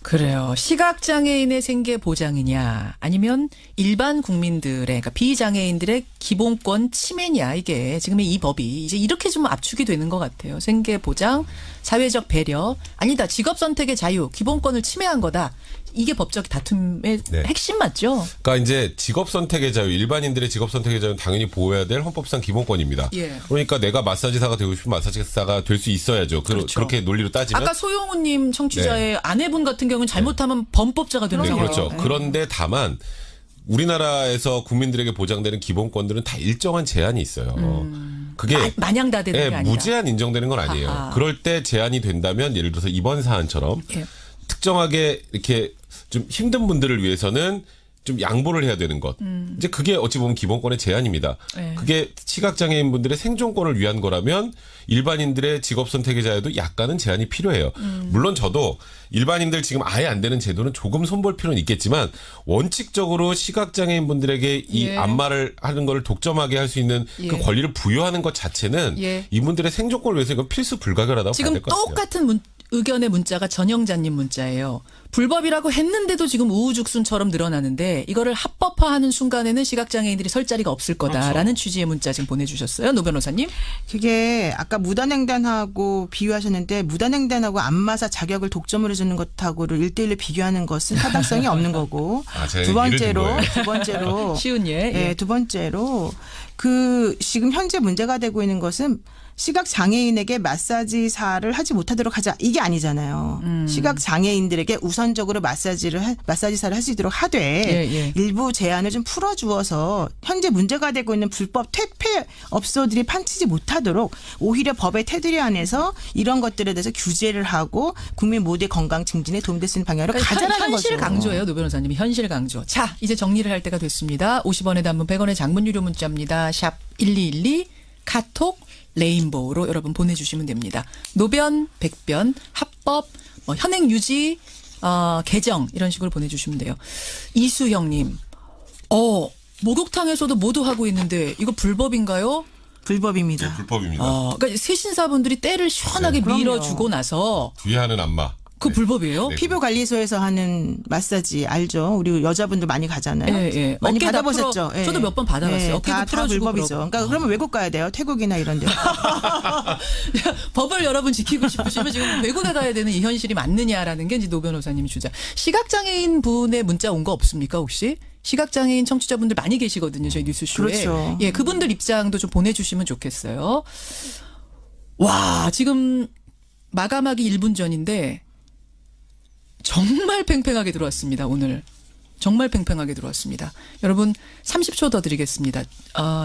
그래요. 시각장애인의 생계 보장이냐, 아니면 일반 국민들의, 그러니까 비장애인들의 기본권 침해냐, 이게 지금의 이 법이 이제 이렇게 좀 압축이 되는 것 같아요. 생계 보장, 사회적 배려, 아니다, 직업 선택의 자유, 기본권을 침해한 거다. 이게 법적 다툼의 핵심 맞죠? 그러니까 이제 직업 선택의 자유, 일반인들의 직업 선택의 자유는 당연히 보호해야 될 헌법상 기본권입니다. 그러니까 내가 마사지사가 되고 싶으면 마사지사가 될 수 있어야죠. 그렇게 논리로 따지면. 아까 소영우님 청취자의 아내분 같은 경우는 잘못하면 범법자가 되는 거예요. 그렇죠. 그런데 다만 우리나라에서 국민들에게 보장되는 기본권들은 다 일정한 제한이 있어요. 그게 마냥 다 되는 게 아니라. 무제한 인정되는 건 아니에요. 그럴 때 제한이 된다면, 예를 들어서 이번 사안처럼 특정하게 이렇게 좀 힘든 분들을 위해서는 좀 양보를 해야 되는 것. 이제 그게 어찌 보면 기본권의 제한입니다. 네. 그게 시각장애인분들의 생존권을 위한 거라면 일반인들의 직업 선택의 자유도 약간은 제한이 필요해요. 물론 저도 일반인들 지금 아예 안 되는 제도는 조금 손볼 필요는 있겠지만 원칙적으로 시각장애인분들에게 이 예. 안마를 하는 걸 독점하게 할 수 있는 예. 그 권리를 부여하는 것 자체는 예. 이분들의 생존권을 위해서 이건 필수 불가결하다고 봐야 지금 될 것 같아요. 똑같은 의견의 문자가 전영자님 문자예요. 불법이라고 했는데도 지금 우후죽순처럼 늘어나는데 이거를 합법화하는 순간에는 시각장애인들이 설 자리가 없을 거다라는 취지의 문자 지금 보내주셨어요. 노 변호사님. 그게 아까 무단횡단하고 비유하셨는데 무단횡단하고 안마사 자격을 독점을 해주는 것하고를 1대1로 비교하는 것은 타당성이 없는 거고 제가 두 번째로 거예요. 쉬운 예. 네, 두 번째로 그 지금 현재 문제가 되고 있는 것은 시각 장애인에게 마사지사를 하지 못하도록 하자 이게 아니잖아요. 시각 장애인들에게 우선적으로 마사지사를 할 수 있도록 하되 예. 일부 제한을 좀 풀어주어서 현재 문제가 되고 있는 불법 퇴폐 업소들이 판치지 못하도록 오히려 법의 테두리 안에서 이런 것들에 대해서 규제를 하고 국민 모두의 건강 증진에 도움될 수 있는 방향으로 가자라는 거죠. 현실 강조예요. 노 변호사님이 현실 강조. 자, 이제 정리를 할 때가 됐습니다. 50원의 단문 100원의 장문 유료 문자입니다. 샵 1212 카톡 레인보우로 여러분 보내주시면 됩니다. 노변, 백변, 합법, 현행 유지, 개정 이런 식으로 보내주시면 돼요. 이수영님, 목욕탕에서도 모두 하고 있는데 이거 불법인가요? 불법입니다. 네, 불법입니다. 그러니까 세신사분들이 때를 시원하게 네, 밀어주고 나서 뒤에 하는 안마. 그 불법이에요? 네. 피부관리소에서 하는 마사지 알죠? 우리 여자분들 많이 가잖아요. 예. 많이 어깨 다 받아보셨죠? 풀어, 저도 몇 번 받아봤어요. 어깨도 다 풀어주고 불법이죠. 그러고. 그러니까 그러면 외국 가야 돼요. 태국이나 이런 데. 법을 여러분 지키고 싶으시면 지금 외국에 가야 되는 이 현실이 맞느냐라는 게 이제 노 변호사님이 주장. 시각장애인 분의 문자 온 거 없습니까 혹시? 시각장애인 청취자분들 많이 계시거든요. 저희 뉴스쇼에. 그렇죠. 예, 그분들 입장도 좀 보내주시면 좋겠어요. 와, 지금 마감하기 1분 전인데 정말 팽팽하게 들어왔습니다. 오늘. 정말 팽팽하게 들어왔습니다. 여러분 30초 더 드리겠습니다.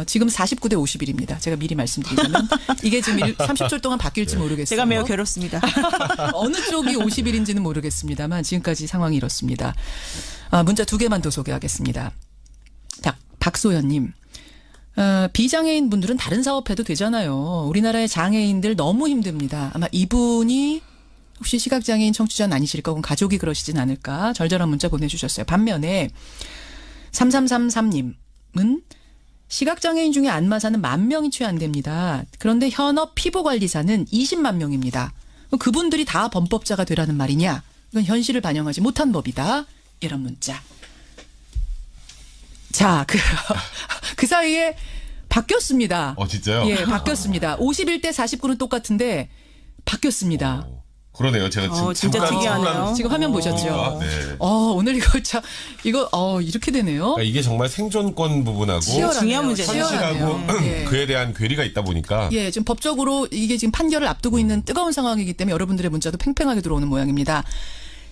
지금 49대 51입니다. 제가 미리 말씀드리자면 이게 지금 30초 동안 바뀔지 모르겠어요. 제가 매우 괴롭습니다. 어느 쪽이 51인지는 모르겠습니다만 지금까지 상황이 이렇습니다. 문자 2개만 더 소개하겠습니다. 박소연님. 비장애인 분들은 다른 사업해도 되잖아요. 우리나라의 장애인들 너무 힘듭니다. 아마 이분이 혹시 시각장애인 청취자는 아니실까 혹은 가족이 그러시진 않을까 절절한 문자 보내주셨어요. 반면에 3333님은 시각장애인 중에 안마사는 10,000명이 채 안 됩니다. 그런데 현업 피부관리사는 20만 명입니다. 그분들이 다 범법자가 되라는 말이냐? 이건 현실을 반영하지 못한 법이다. 이런 문자. 자, 그 사이에 바뀌었습니다. 진짜요? 예, 바뀌었습니다. 51대 49는 똑같은데 바뀌었습니다. 그러네요. 제가 지금 진짜 특이하네요. 지금 화면 보셨죠? 네. 오늘 이거 이렇게 되네요. 그러니까 이게 정말 생존권 부분하고 중요한 문제죠. 현실하고 예. 그에 대한 괴리가 있다 보니까 예, 지금 법적으로 이게 지금 판결을 앞두고 있는 뜨거운 상황이기 때문에 여러분들의 문자도 팽팽하게 들어오는 모양입니다.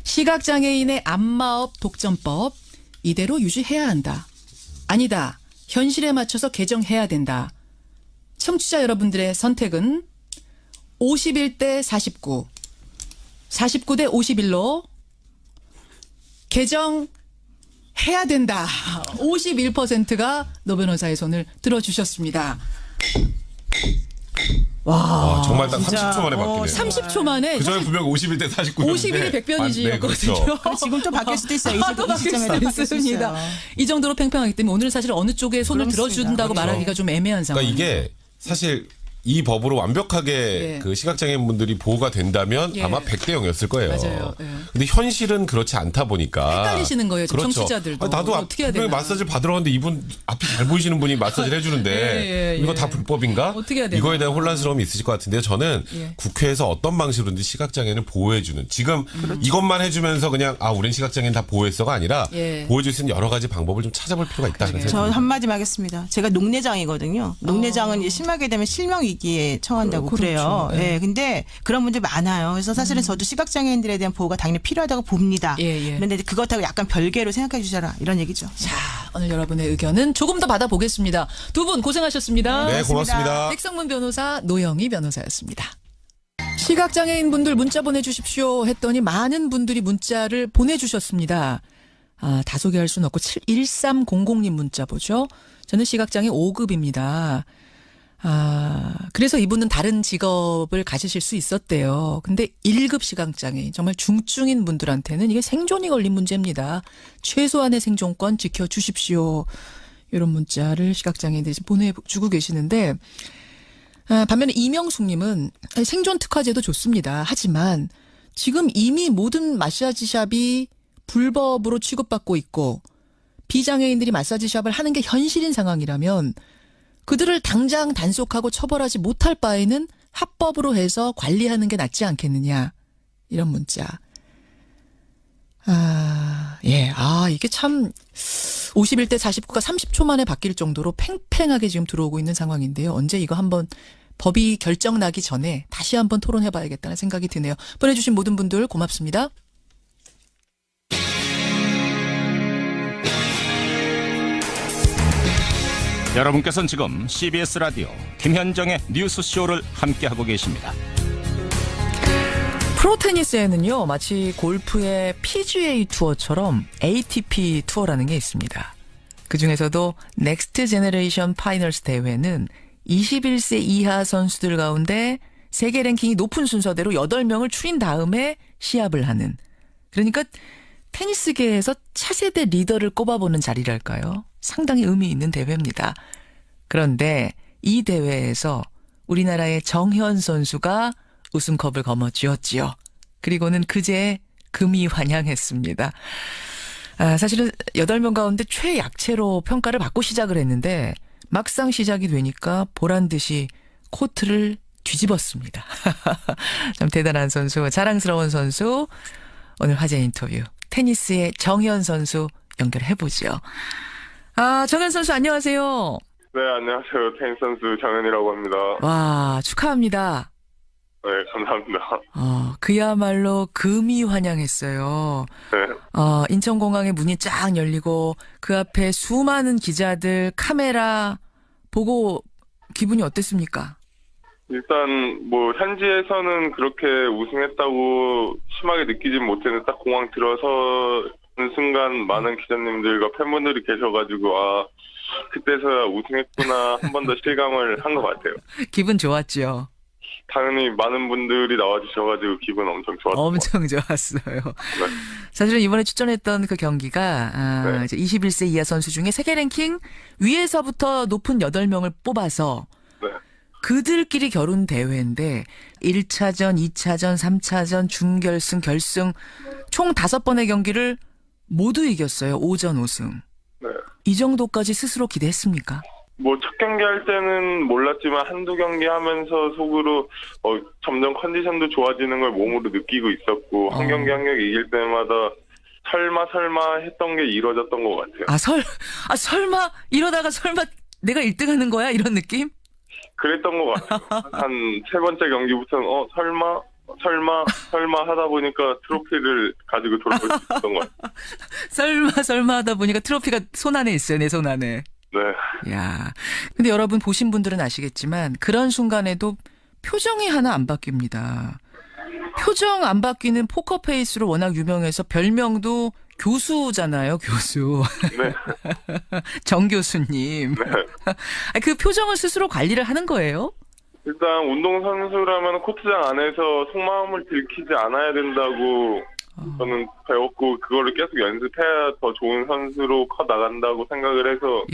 시각장애인의 안마업 독점법 이대로 유지해야 한다. 아니다. 현실에 맞춰서 개정해야 된다. 청취자 여러분들의 선택은 51대 49. 49대 51로 개정해야 된다. 51%가 노 변호사의 손을 들어주셨습니다. 와, 정말 딱 30초 만에 바뀌네요. 30초 만에. 그 전에 분명 51대 49. 51이 100변이지였거든요. 그렇죠. 지금 좀 바뀔 수도 있어요. 바뀔 수도 있습니다. 이 정도로 팽팽하기 때문에 오늘 사실 어느 쪽에 손을 들어준다고 말하기가 좀 애매한 상황. 그러니까 이게 사실 이 법으로 완벽하게 그 시각장애인 분들이 보호가 된다면 아마 100대 0이었을 거예요. 맞아요. 근데 현실은 그렇지 않다 보니까 헷갈리시는 거예요. 그렇죠. 청취자들도. 나도 어떻게 해야 되나. 마사지 받으러 왔는데 이분 앞이 잘 보이시는 분이 마사지를 해주는데 이거 다 불법인가? 어떻게 해야 되나. 이거에 대한 혼란스러움이 있으실 것 같은데 저는 국회에서 어떤 방식으로든지 시각장애인을 보호해주는 지금 이것만 해주면서 그냥 우린 시각장애인 다 보호했어가 아니라 보호해줄 수 있는 여러 가지 방법을 좀 찾아볼 필요가 있다. 저 한마디만 하겠습니다. 제가 녹내장이거든요. 녹내장은 이제 심하게 되면 실명 위기에 처한다고 그래요. 예. 근데 그런 분들 많아요. 그래서 사실은 저도 시각장애인들에 대한 보호가 당연히 필요하다고 봅니다. 그런데 그것하고 약간 별개로 생각해 주셔라 이런 얘기죠. 자, 오늘 여러분의 의견은 조금 더 받아보겠습니다. 두 분 고생하셨습니다. 네, 고맙습니다. 백성문 변호사, 노영희 변호사였습니다. 시각장애인 분들 문자 보내주십시오 했더니 많은 분들이 문자를 보내주셨습니다. 다 소개할 수는 없고 1300님 문자 보죠. 저는 시각장애 5급입니다. 그래서 이분은 다른 직업을 가지실 수 있었대요. 근데 1급 시각장애인, 정말 중증인 분들한테는 이게 생존이 걸린 문제입니다. 최소한의 생존권 지켜주십시오. 이런 문자를 시각장애인들이 보내주고 계시는데, 반면에 이명숙님은 생존 특화제도 좋습니다. 하지만 지금 이미 모든 마사지샵이 불법으로 취급받고 있고 비장애인들이 마사지샵을 하는 게 현실인 상황이라면 그들을 당장 단속하고 처벌하지 못할 바에는 합법으로 해서 관리하는 게 낫지 않겠느냐. 이런 문자. 이게 참 51대 49가 30초 만에 바뀔 정도로 팽팽하게 지금 들어오고 있는 상황인데요. 언제 이거 한번 법이 결정 나기 전에 다시 한번 토론해봐야겠다는 생각이 드네요. 보내주신 모든 분들 고맙습니다. 여러분께서는 지금 CBS 라디오 김현정의 뉴스쇼를 함께하고 계십니다. 프로테니스에는요, 마치 골프의 PGA 투어처럼 ATP 투어라는 게 있습니다. 그중에서도 넥스트 제너레이션 파이널스 대회는 21세 이하 선수들 가운데 세계 랭킹이 높은 순서대로 8명을 추린 다음에 시합을 하는, 그러니까 테니스계에서 차세대 리더를 꼽아보는 자리랄까요? 상당히 의미 있는 대회입니다. 그런데 이 대회에서 우리나라의 정현 선수가 우승컵을 거머쥐었지요. 그리고는 그제 금이 환영했습니다. 사실은 8명 가운데 최약체로 평가를 받고 시작을 했는데 막상 시작이 되니까 보란듯이 코트를 뒤집었습니다. 참 대단한 선수, 자랑스러운 선수. 오늘 화제 인터뷰 테니스의 정현 선수 연결해보죠. 정현 선수 안녕하세요. 네, 안녕하세요. 테니스 선수 정현이라고 합니다. 와, 축하합니다. 네, 감사합니다. 그야말로 금이 환영했어요. 네. 인천공항에 문이 쫙 열리고 그 앞에 수많은 기자들, 카메라 보고 기분이 어땠습니까? 일단 현지에서는 그렇게 우승했다고 심하게 느끼진 못했는데 딱 공항 들어서는 순간 많은 기자님들과 팬분들이 계셔가지고 그때서야 우승했구나 한 번 더 실감을 한 것 같아요. 기분 좋았죠? 당연히 많은 분들이 나와주셔가지고 기분 엄청 좋았어요. 엄청 좋았어요. 네. 사실은 이번에 출전했던 그 경기가 이제 21세 이하 선수 중에 세계 랭킹 위에서부터 높은 8명을 뽑아서 네. 그들끼리 겨룬 대회인데 1차전, 2차전, 3차전, 준결승, 결승 총 5번의 경기를 모두 이겼어요. 5전 5승. 네. 이 정도까지 스스로 기대했습니까? 첫 경기 할 때는 몰랐지만 한두 경기 하면서 속으로 점점 컨디션도 좋아지는 걸 몸으로 느끼고 있었고 한 경기 한 경기 이길 때마다 설마 했던 게 이루어졌던 것 같아요. 설마 이러다가 설마 내가 1등 하는 거야? 이런 느낌? 그랬던 것 같아요. 한 세 번째 경기부터는 설마 하다 보니까 트로피를 가지고 돌아올 수 있었던 것 같아요. 설마 하다 보니까 트로피가 손 안에 있어요. 내 손 안에. 네. 야, 근데 여러분 보신 분들은 아시겠지만 그런 순간에도 표정이 하나 안 바뀝니다. 표정 안 바뀌는 포커페이스로 워낙 유명해서 별명도 교수잖아요, 교수. 네. 정 교수님. 네. 그 표정을 스스로 관리를 하는 거예요? 일단 운동선수라면 코트장 안에서 속마음을 들키지 않아야 된다고 저는 배웠고 그거를 계속 연습해야 더 좋은 선수로 커나간다고 생각을 해서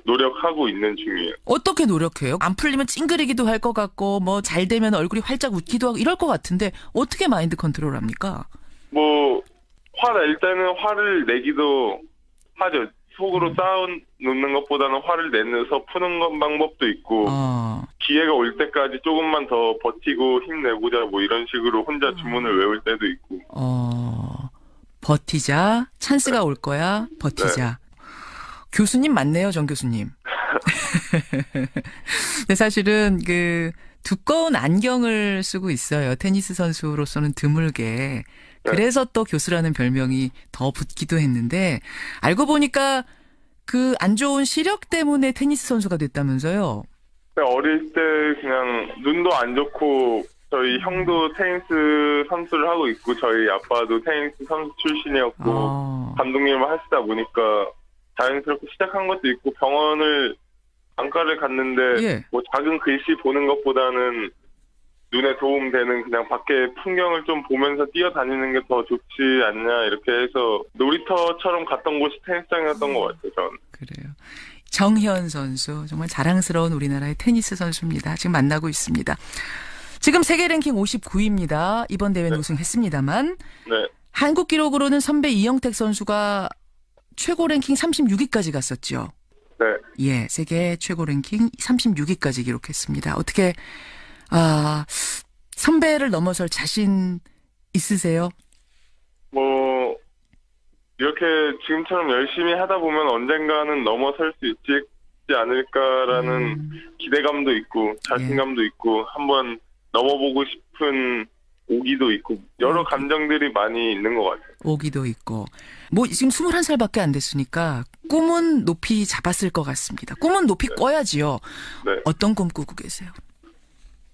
노력하고 있는 중이에요. 어떻게 노력해요? 안 풀리면 찡그리기도 할 것 같고 잘 되면 얼굴이 활짝 웃기도 하고 이럴 것 같은데 어떻게 마인드 컨트롤 합니까? 화 낼 때는 화를 내기도 하죠. 속으로 쌓아놓는 것보다는 화를 내서 푸는 건 방법도 있고 기회가 올 때까지 조금만 더 버티고 힘내보자 이런 식으로 혼자 주문을 외울 때도 있고. 버티자. 찬스가 올 거야. 버티자. 네. 교수님 맞네요, 정 교수님. 근데 사실은 두꺼운 안경을 쓰고 있어요. 테니스 선수로서는 드물게. 그래서 또 교수라는 별명이 더 붙기도 했는데 알고 보니까 그 안 좋은 시력 때문에 테니스 선수가 됐다면서요? 어릴 때 그냥 눈도 안 좋고 저희 형도 테니스 선수를 하고 있고 저희 아빠도 테니스 선수 출신이었고 감독님을 하시다 보니까 자연스럽게 시작한 것도 있고 병원을 안과를 갔는데 예. 뭐 작은 글씨 보는 것보다는 눈에 도움되는 그냥 밖에 풍경을 좀 보면서 뛰어다니는 게 더 좋지 않냐 이렇게 해서 놀이터처럼 갔던 곳이 테니스장이었던 것 같아요. 저는. 그래요. 정현 선수 정말 자랑스러운 우리나라의 테니스 선수입니다. 지금 만나고 있습니다. 지금 세계 랭킹 59위입니다. 이번 대회는 우승했습니다만 네. 한국 기록으로는 선배 이영택 선수가 최고 랭킹 36위까지 갔었죠. 네. 예, 세계 최고 랭킹 36위까지 기록했습니다. 어떻게 선배를 넘어설 자신 있으세요? 뭐 이렇게 지금처럼 열심히 하다 보면 언젠가는 넘어설 수 있지 않을까라는 기대감도 있고 자신감도 있고 한번 넘어보고 싶은 오기도 있고 여러 감정들이 많이 있는 것 같아요. 오기도 있고. 뭐 지금 21살밖에 안 됐으니까 꿈은 높이 잡았을 것 같습니다. 꿈은 높이 꿔야지요. 네. 어떤 꿈 꾸고 계세요?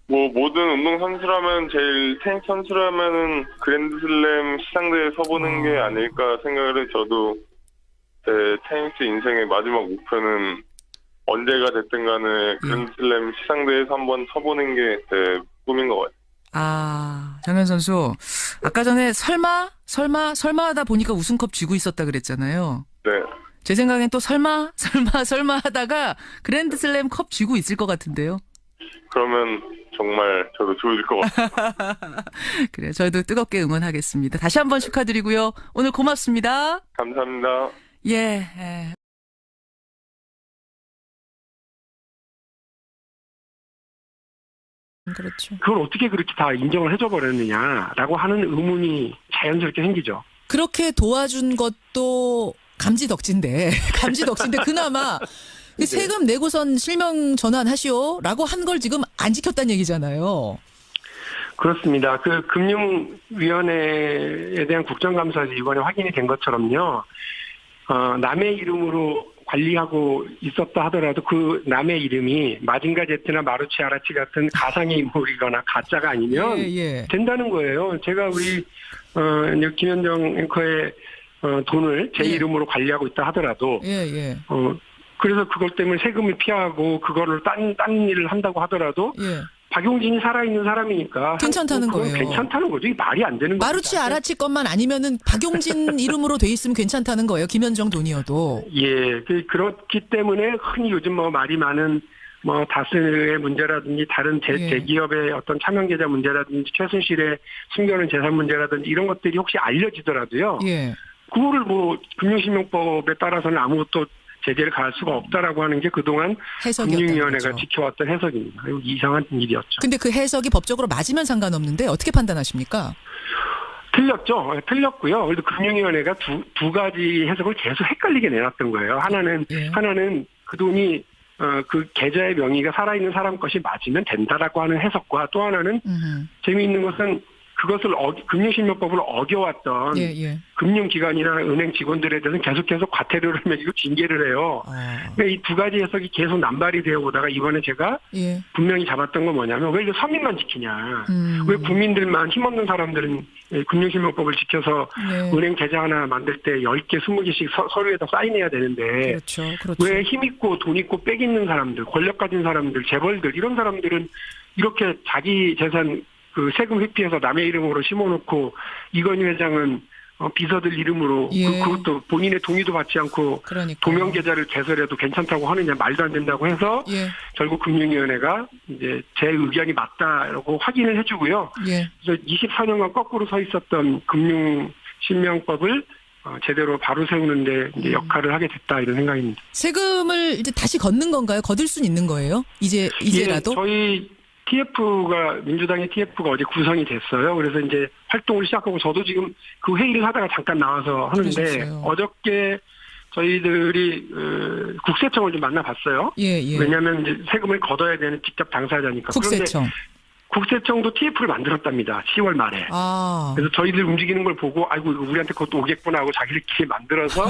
뭐 모든 운동 선수라면 제일 테니스 선수라면은 그랜드슬램 시상대에 서보는 게 아닐까 생각을 해. 저도 제 테니스 인생의 마지막 목표는 언제가 됐든 간에 그랜드슬램 시상대에서 한번 서보는 게 제 꿈인 것 같아요. 정현 선수 아까 전에 설마 하다 보니까 우승컵 쥐고 있었다 그랬잖아요. 네. 제 생각엔 또 설마 하다가 그랜드슬램 컵 쥐고 있을 것 같은데요. 그러면 정말 저도 좋을 것 같아요. 그래요. 저희도 뜨겁게 응원하겠습니다. 다시 한번 축하드리고요. 오늘 고맙습니다. 감사합니다. 예. 그렇죠. 그걸 어떻게 그렇게 다 인정을 해줘 버렸느냐라고 하는 의문이 자연스럽게 생기죠. 그렇게 도와준 것도 감지덕지인데 그나마 네. 세금 내고선 실명 전환하시오라고 한 걸 지금 안 지켰다는 얘기잖아요. 그렇습니다. 그 금융위원회에 대한 국정감사에서 이번에 확인이 된 것처럼요. 남의 이름으로 관리하고 있었다 하더라도 그 남의 이름이 마징가 제트나 마루치 아라치 같은 가상의 인물이거나 가짜가 아니면 된다는 거예요. 제가 우리 김현정 앵커의 돈을 제 이름으로 관리하고 있다 하더라도 그래서 그것 때문에 세금을 피하고 그거를 딴 일을 한다고 하더라도 박용진이 살아있는 사람이니까 괜찮다는 거예요. 괜찮다는 거죠. 이게 말이 안 되는 거죠. 마루치 아라치 것만 아니면은 박용진 이름으로 돼 있으면 괜찮다는 거예요. 김현정 돈이어도. 예, 그렇기 때문에 흔히 요즘 뭐 말이 많은 뭐 다스의 문제라든지 다른 대기업의 어떤 차명 계좌 문제라든지 최순실의 숨겨놓은 재산 문제라든지 이런 것들이 혹시 알려지더라도요. 그거를 뭐 금융실명법에 따라서는 아무것도 제재를 가할 수가 없다라고 하는 게 그동안 금융위원회가 지켜왔던 해석입니다. 이상한 일이었죠. 근데 그 해석이 법적으로 맞으면 상관없는데 어떻게 판단하십니까? 틀렸죠. 틀렸고요. 그래도 금융위원회가 두 가지 해석을 계속 헷갈리게 내놨던 거예요. 하나는 그 돈이 그 계좌의 명의가 살아있는 사람 것이 맞으면 된다라고 하는 해석과 또 하나는 재미있는 것은 그것을 금융실명법을 어겨왔던 금융기관이나 은행 직원들에 대해서는 계속해서 과태료를 매기고 징계를 해요. 그러니까 이 두 가지 해석이 계속 남발이 되어 오다가 이번에 제가 분명히 잡았던 건 뭐냐면 왜 이거 서민만 지키냐. 왜 국민들만 힘없는 사람들은 금융실명법을 지켜서 은행 계좌 하나 만들 때 10개, 20개씩 서류에다 사인해야 되는데 왜 힘있고 돈 있고 빽 있는 사람들, 권력 가진 사람들, 재벌들 이런 사람들은 이렇게 자기 재산 그 세금 회피해서 남의 이름으로 심어놓고 이건희 회장은 비서들 이름으로 그것도 본인의 동의도 받지 않고 도면 계좌를 개설해도 괜찮다고 하느냐 말도 안 된다고 해서 결국 금융위원회가 이제 제 의견이 맞다라고 확인을 해주고요. 그래서 24년간 거꾸로 서 있었던 금융실명법을 제대로 바로 세우는데 이제 역할을 하게 됐다 이런 생각입니다. 세금을 이제 다시 걷는 건가요? 거둘 수는 있는 거예요? 이제라도? 저희 민주당의 TF가 어제 구성이 됐어요. 그래서 이제 활동을 시작하고 저도 지금 그 회의를 하다가 잠깐 나와서 하는데 그러셨어요. 어저께 저희들이 국세청을 좀 만나봤어요. 왜냐하면 이제 세금을 걷어야 되는 직접 당사자니까. 국세청. 그런데 국세청도 TF를 만들었답니다. 10월 말에. 그래서 저희들 움직이는 걸 보고 아이고 이거 우리한테 그것도 오겠구나 하고 자기들끼리 만들어서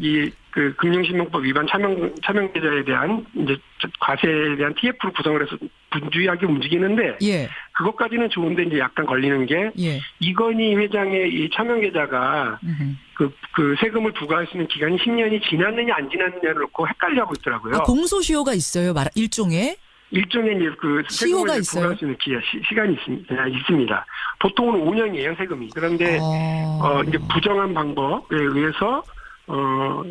이 그 금융실명법 위반 차명 계좌에 대한 이제 과세에 대한 TF를 구성을 해서 분주하게 움직이는데 그것까지는 좋은데 이제 약간 걸리는 게 예. 이건희 회장의 이 차명 계좌가 그 세금을 부과할 수 있는 기간이 10년이 지났느냐 안 지났느냐를 놓고 헷갈려하고 있더라고요. 공소시효가 있어요, 일종의? 일종의 이제 그 시효가 세금을 있어요. 부과할 수 있는 시간이 있습니다. 보통은 5년이에요, 세금이. 그런데 이제 부정한 방법에 의해서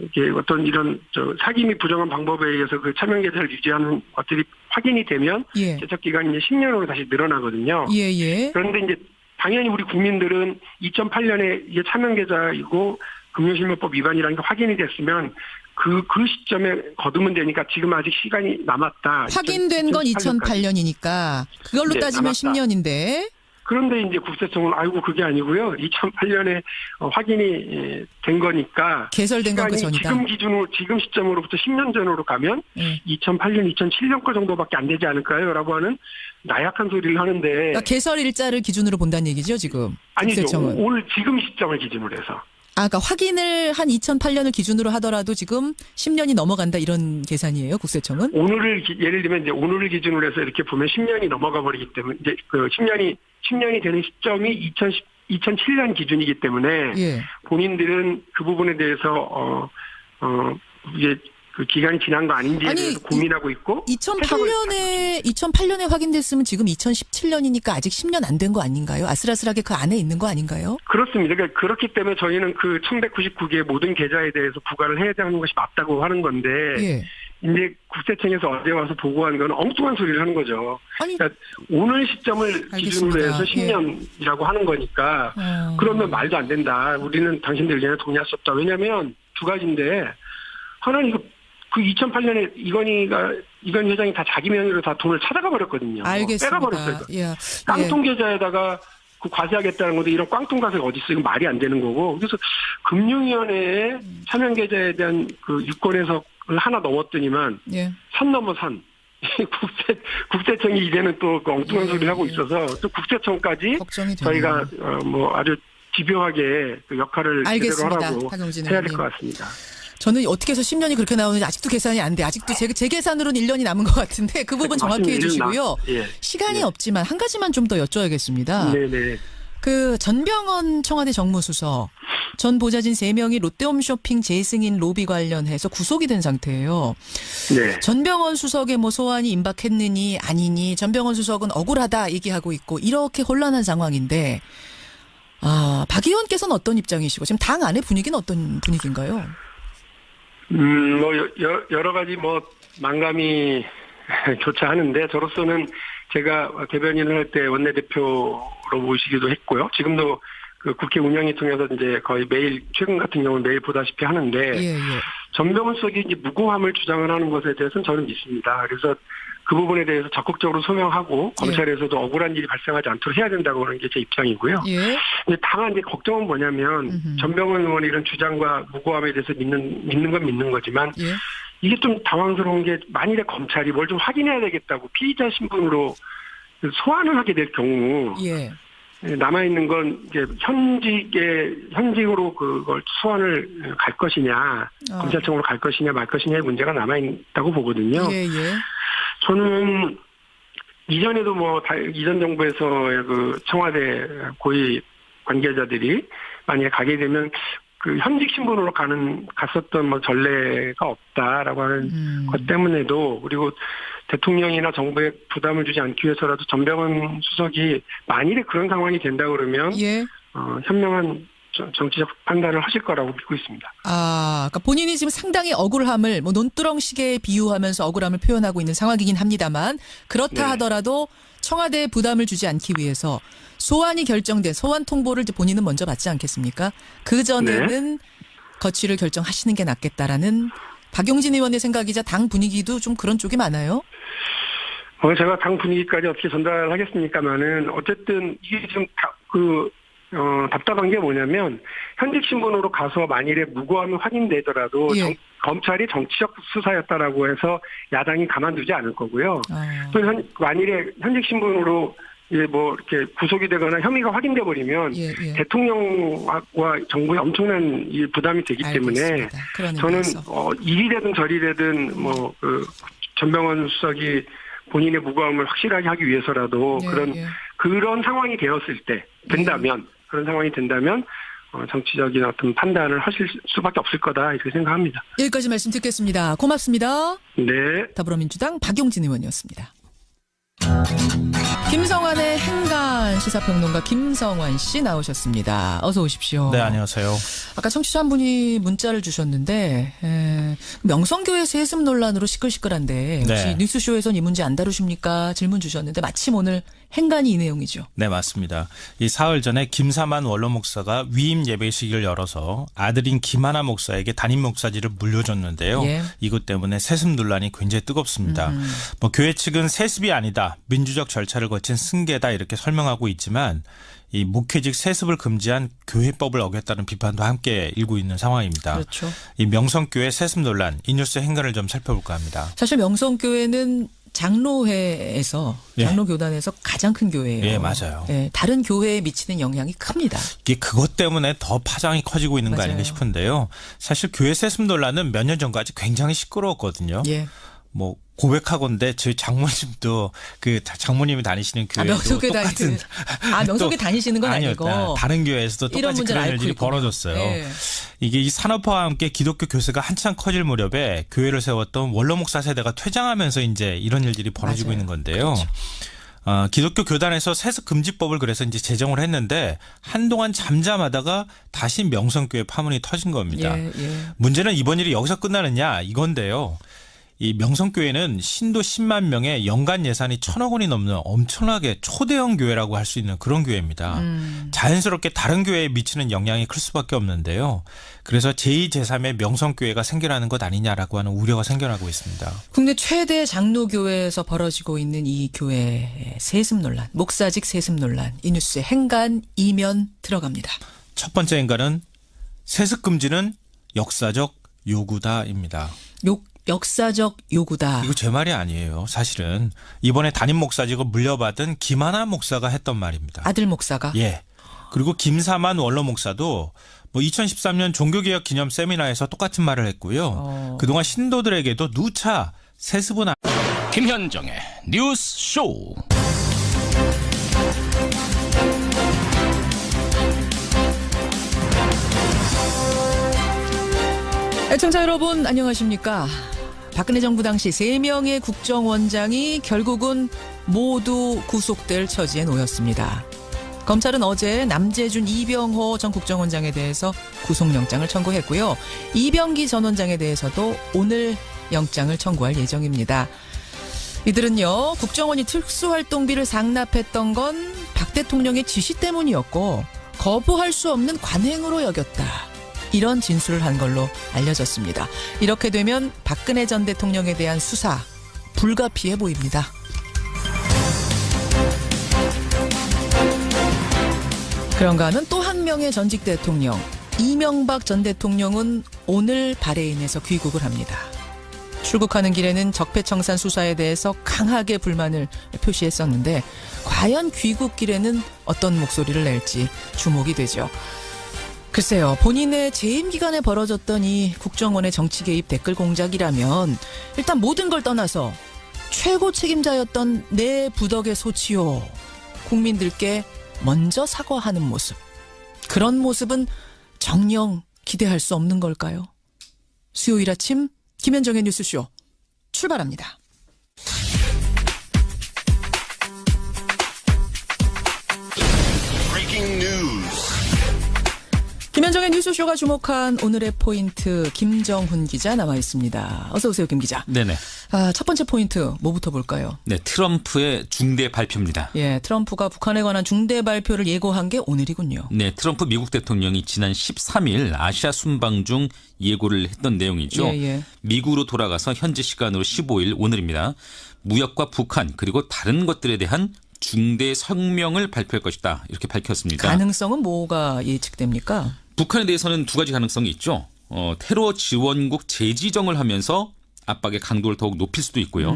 이게 어떤 이런 사기 및 부정한 방법에 의해서 그 차명 계좌를 유지하는 것들이 확인이 되면 예. 제척 기간이 이제 10년으로 다시 늘어나거든요. 예. 그런데 이제 당연히 우리 국민들은 2008년에 이게 차명 계좌이고 금융실명법 위반이라는 게 확인이 됐으면 그 시점에 거두면 되니까 지금 아직 시간이 남았다. 확인된 건 2008년이니까 그걸로 네, 따지면 남았다. 10년인데. 그런데 이제 국세청은 아이고 그게 아니고요. 2008년에 확인이 된 거니까 개설된 건 그 전이다. 지금 시점으로부터 10년 전으로 가면 2008년, 2007년 거 정도밖에 안 되지 않을까요?라고 하는 나약한 소리를 하는데. 그러니까 개설 일자를 기준으로 본다는 얘기죠, 지금. 아니죠. 국세청은. 오늘 지금 시점을 기준으로 해서. 그러니까 확인을 한 2008년을 기준으로 하더라도 지금 10년이 넘어간다 이런 계산이에요, 국세청은? 예를 들면 이제 오늘을 기준으로 해서 이렇게 보면 10년이 넘어가 버리기 때문에 이제 그 10년이 되는 시점이 2007년 기준이기 때문에 예. 본인들은 그 부분에 대해서 이게 그 기간이 지난 거 아닌지에 대해서 고민하고 있고 2008년에 확인됐으면 지금 2017년이니까 아직 10년 안 된 거 아닌가요? 아슬아슬하게 그 안에 있는 거 아닌가요? 그렇습니다. 그러니까 그렇기 때문에 저희는 그 1199개의 모든 계좌에 대해서 부과를 해야 하는 것이 맞다고 하는 건데 예. 이제 국세청에서 어제 와서 보고한 건 엉뚱한 소리를 하는 거죠. 그러니까 오늘 시점을 알겠습니다. 기준으로 해서 10년이라고 하는 거니까 그러면 말도 안 된다. 우리는 당신들 의견에 동의할 수 없다. 왜냐하면 두 가지인데 하나는 그 2008년에 이건희 회장이 다 자기 명의로 다 돈을 찾아가 버렸거든요. 알겠습니다. 빼가버렸어요. 예. 깡통 계좌에다가 그 과세하겠다는 건데 이런 꽝통 과세가 어디 있어요? 이건 말이 안 되는 거고. 그래서 금융위원회에 차명 계좌에 대한 그 유권에서 하나 넘었더니만 산 넘어 산. 국세청이 이제는 또 그 엉뚱한 소리를 하고 있어서 또 국세청까지 저희가 뭐 아주 집요하게 그 역할을 제대로 하라고 해야 될 것 같습니다. 저는 어떻게 해서 10년이 그렇게 나오는지 아직도 계산이 안 돼. 아직도 제 계산으로는 1년이 남은 것 같은데 그 부분 정확히 해주시고요. 시간이 없지만 한 가지만 좀 더 여쭤야겠습니다. 네네. 그 전병헌 청와대 정무수석 전 보좌진 3명이 롯데홈쇼핑 재승인 로비 관련해서 구속이 된 상태예요. 네. 전병헌 수석의 뭐 소환이 임박했느니 아니니 전병헌 수석은 억울하다 얘기하고 있고 이렇게 혼란한 상황인데 박 의원께서는 어떤 입장이시고 지금 당 안의 분위기는 어떤 분위기인가요? 뭐 여러 가지 뭐 만감이 교차하는데 저로서는 제가 대변인을 할 때 원내대표로 모시기도 했고요. 지금도 그 국회 운영위 통해서 이제 거의 매일 최근 같은 경우는 매일 보다시피 하는데 전병헌 수석이 이제 무고함을 주장을 하는 것에 대해서는 저는 믿습니다. 그래서 그 부분에 대해서 적극적으로 소명하고 검찰에서도 억울한 일이 발생하지 않도록 해야 된다고 하는 게 제 입장이고요. 근데 다만 이제 걱정은 뭐냐면 전병헌 의원의 이런 주장과 무고함에 대해서 믿는 건 믿는 거지만 이게 좀 당황스러운 게 만일에 검찰이 뭘 좀 확인해야 되겠다고 피의자 신분으로 소환을 하게 될 경우 남아있는 건 이제 현직으로 그걸 소환을 갈 것이냐 검찰청으로 갈 것이냐 말 것이냐의 문제가 남아있다고 보거든요. 저는 이전에도 이전 정부에서의 그 청와대 고위 관계자들이 만약에 가게 되면 그 현직 신분으로 갔었던 전례가 없다라고 하는 것 때문에도 그리고 대통령이나 정부에 부담을 주지 않기 위해서라도 전병헌 수석이 만일에 그런 상황이 된다 그러면 현명한 정치적 판단을 하실 거라고 믿고 있습니다. 그러니까 본인이 지금 상당히 억울함을 논두렁식에 비유하면서 억울함을 표현하고 있는 상황이긴 합니다만 그렇다 하더라도 청와대에 부담을 주지 않기 위해서 소환이 결정된 소환 통보를 본인은 먼저 받지 않겠습니까? 그 전에는 거취를 결정하시는 게 낫겠다라는 박용진 의원의 생각이자 당 분위기도 좀 그런 쪽이 많아요. 제가 당 분위기까지 어떻게 전달하겠습니까만은 어쨌든 이게 지금 답답한 게 뭐냐면 현직 신분으로 가서 만일에 무고함이 확인되더라도 검찰이 정치적 수사였다라고 해서 야당이 가만두지 않을 거고요. 또 만일에 현직 신분으로 이렇게 구속이 되거나 혐의가 확인돼 버리면 대통령과 정부에 엄청난 부담이 되기 때문에 저는 이리 되든 저리 되든 전병헌 수석이 본인의 무고함을 확실하게 하기 위해서라도 그런 상황이 된다면 그런 상황이 된다면 정치적인 어떤 판단을 하실 수밖에 없을 거다 이렇게 생각합니다. 여기까지 말씀 듣겠습니다. 고맙습니다. 네. 더불어민주당 박용진 의원이었습니다. 김성환의 행간 시사평론가 김성환 씨 나오셨습니다. 어서 오십시오. 네, 안녕하세요. 아까 청취자 한 분이 문자를 주셨는데 명성교회 세습 논란으로 시끌시끌한데 혹시 네. 뉴스쇼에선 이 문제 안 다루십니까? 질문 주셨는데 마침 오늘 행간이 이 내용이죠. 네, 맞습니다. 이 사흘 전에 김사만 원로 목사가 위임 예배식을 열어서 아들인 김하나 목사에게 담임 목사직을 물려줬는데요. 예. 이것 때문에 세습 논란이 굉장히 뜨겁습니다. 교회 측은 세습이 아니다, 민주적 절차를 거친 승계다 이렇게 설명하고 있지만 이 목회직 세습을 금지한 교회법을 어겼다는 비판도 함께 일고 있는 상황입니다. 그렇죠. 이 명성교회 세습 논란, 이 뉴스 행간을 좀 살펴볼까 합니다. 사실 명성교회는 장로회에서 예. 장로교단에서 가장 큰 교회예요. 예, 맞아요. 예, 다른 교회에 미치는 영향이 큽니다. 이게 그것 때문에 더 파장이 커지고 있는 거 맞아요. 아닌가 싶은데요. 사실 교회 세습 논란은 몇 년 전까지 굉장히 시끄러웠거든요. 예. 뭐 고백하건대 저희 장모님도 그 장모님이 다니시는 교회도 명성교회 똑같은 명성교회 다니시는 건 아니고 다른 교회에서도 똑같이 그런 일들이 있구나. 벌어졌어요. 예. 이게 이 산업화와 함께 기독교 교세가 한창 커질 무렵에 교회를 세웠던 원로 목사 세대가 퇴장하면서 이제 이런 일들이 벌어지고 맞아요. 있는 건데요. 그렇죠. 기독교 교단에서 세습 금지법을 그래서 이제 제정을 했는데 한동안 잠잠하다가 다시 명성교회 파문이 터진 겁니다. 예, 예. 문제는 이번 일이 여기서 끝나느냐 이건데요. 이 명성교회는 신도 10만 명의 연간 예산이 1,000억 원이 넘는 엄청나게 초대형 교회라고 할 수 있는 그런 교회입니다. 자연스럽게 다른 교회에 미치는 영향이 클 수밖에 없는데요. 그래서 제2, 제3의 명성교회가 생겨나는 것 아니냐라고 하는 우려가 생겨나고 있습니다. 국내 최대 장로교회에서 벌어지고 있는 이 교회의 세습 논란, 목사직 세습 논란, 이 뉴스에 행간 이면 들어갑니다. 첫 번째 행간은 세습 금지는 역사적 요구다입니다. 역사적 요구다. 이거 제 말이 아니에요. 사실은 이번에 담임 목사직을 물려받은 김하나 목사가 했던 말입니다. 아들 목사가? 예. 그리고 김사만 원로 목사도 2013년 종교개혁 기념 세미나에서 똑같은 말을 했고요. 그동안 신도들에게도 누차 세습은 김현정의 뉴스 쇼. 애청자 여러분 안녕하십니까? 박근혜 정부 당시 3명의 국정원장이 결국은 모두 구속될 처지에 놓였습니다. 검찰은 어제 남재준 이병호 전 국정원장에 대해서 구속영장을 청구했고요. 이병기 전 원장에 대해서도 오늘 영장을 청구할 예정입니다. 이들은요, 국정원이 특수활동비를 상납했던 건 박 대통령의 지시 때문이었고 거부할 수 없는 관행으로 여겼다. 이런 진술을 한 걸로 알려졌습니다. 이렇게 되면 박근혜 전 대통령에 대한 수사 불가피해 보입니다. 그런가 하면 또 한 명의 전직 대통령 이명박 전 대통령은 오늘 바레인에서 귀국을 합니다. 출국하는 길에는 적폐청산 수사에 대해서 강하게 불만을 표시했었는데 과연 귀국길에는 어떤 목소리를 낼지 주목이 되죠. 글쎄요, 본인의 재임 기간에 벌어졌던 이 국정원의 정치 개입 댓글 공작이라면 일단 모든 걸 떠나서 최고 책임자였던 내 부덕의 소치요. 국민들께 먼저 사과하는 모습. 그런 모습은 정녕 기대할 수 없는 걸까요? 수요일 아침 김현정의 뉴스쇼 출발합니다. 김현정의 뉴스쇼가 주목한 오늘의 포인트 김정훈 기자 나와 있습니다. 어서 오세요, 김 기자. 네네. 첫 번째 포인트 뭐부터 볼까요? 네, 트럼프의 중대 발표입니다. 예, 트럼프가 북한에 관한 중대 발표를 예고한 게 오늘이군요. 네, 트럼프 미국 대통령이 지난 13일 아시아 순방 중 예고를 했던 내용이죠. 예. 미국으로 돌아가서 현지 시간으로 15일 오늘입니다. 무역과 북한 그리고 다른 것들에 대한 중대 성명을 발표할 것이다. 이렇게 밝혔습니다. 가능성은 뭐가 예측됩니까? 북한에 대해서는 두 가지 가능성이 있죠. 테러 지원국 재지정을 하면서 압박의 강도를 더욱 높일 수도 있고요.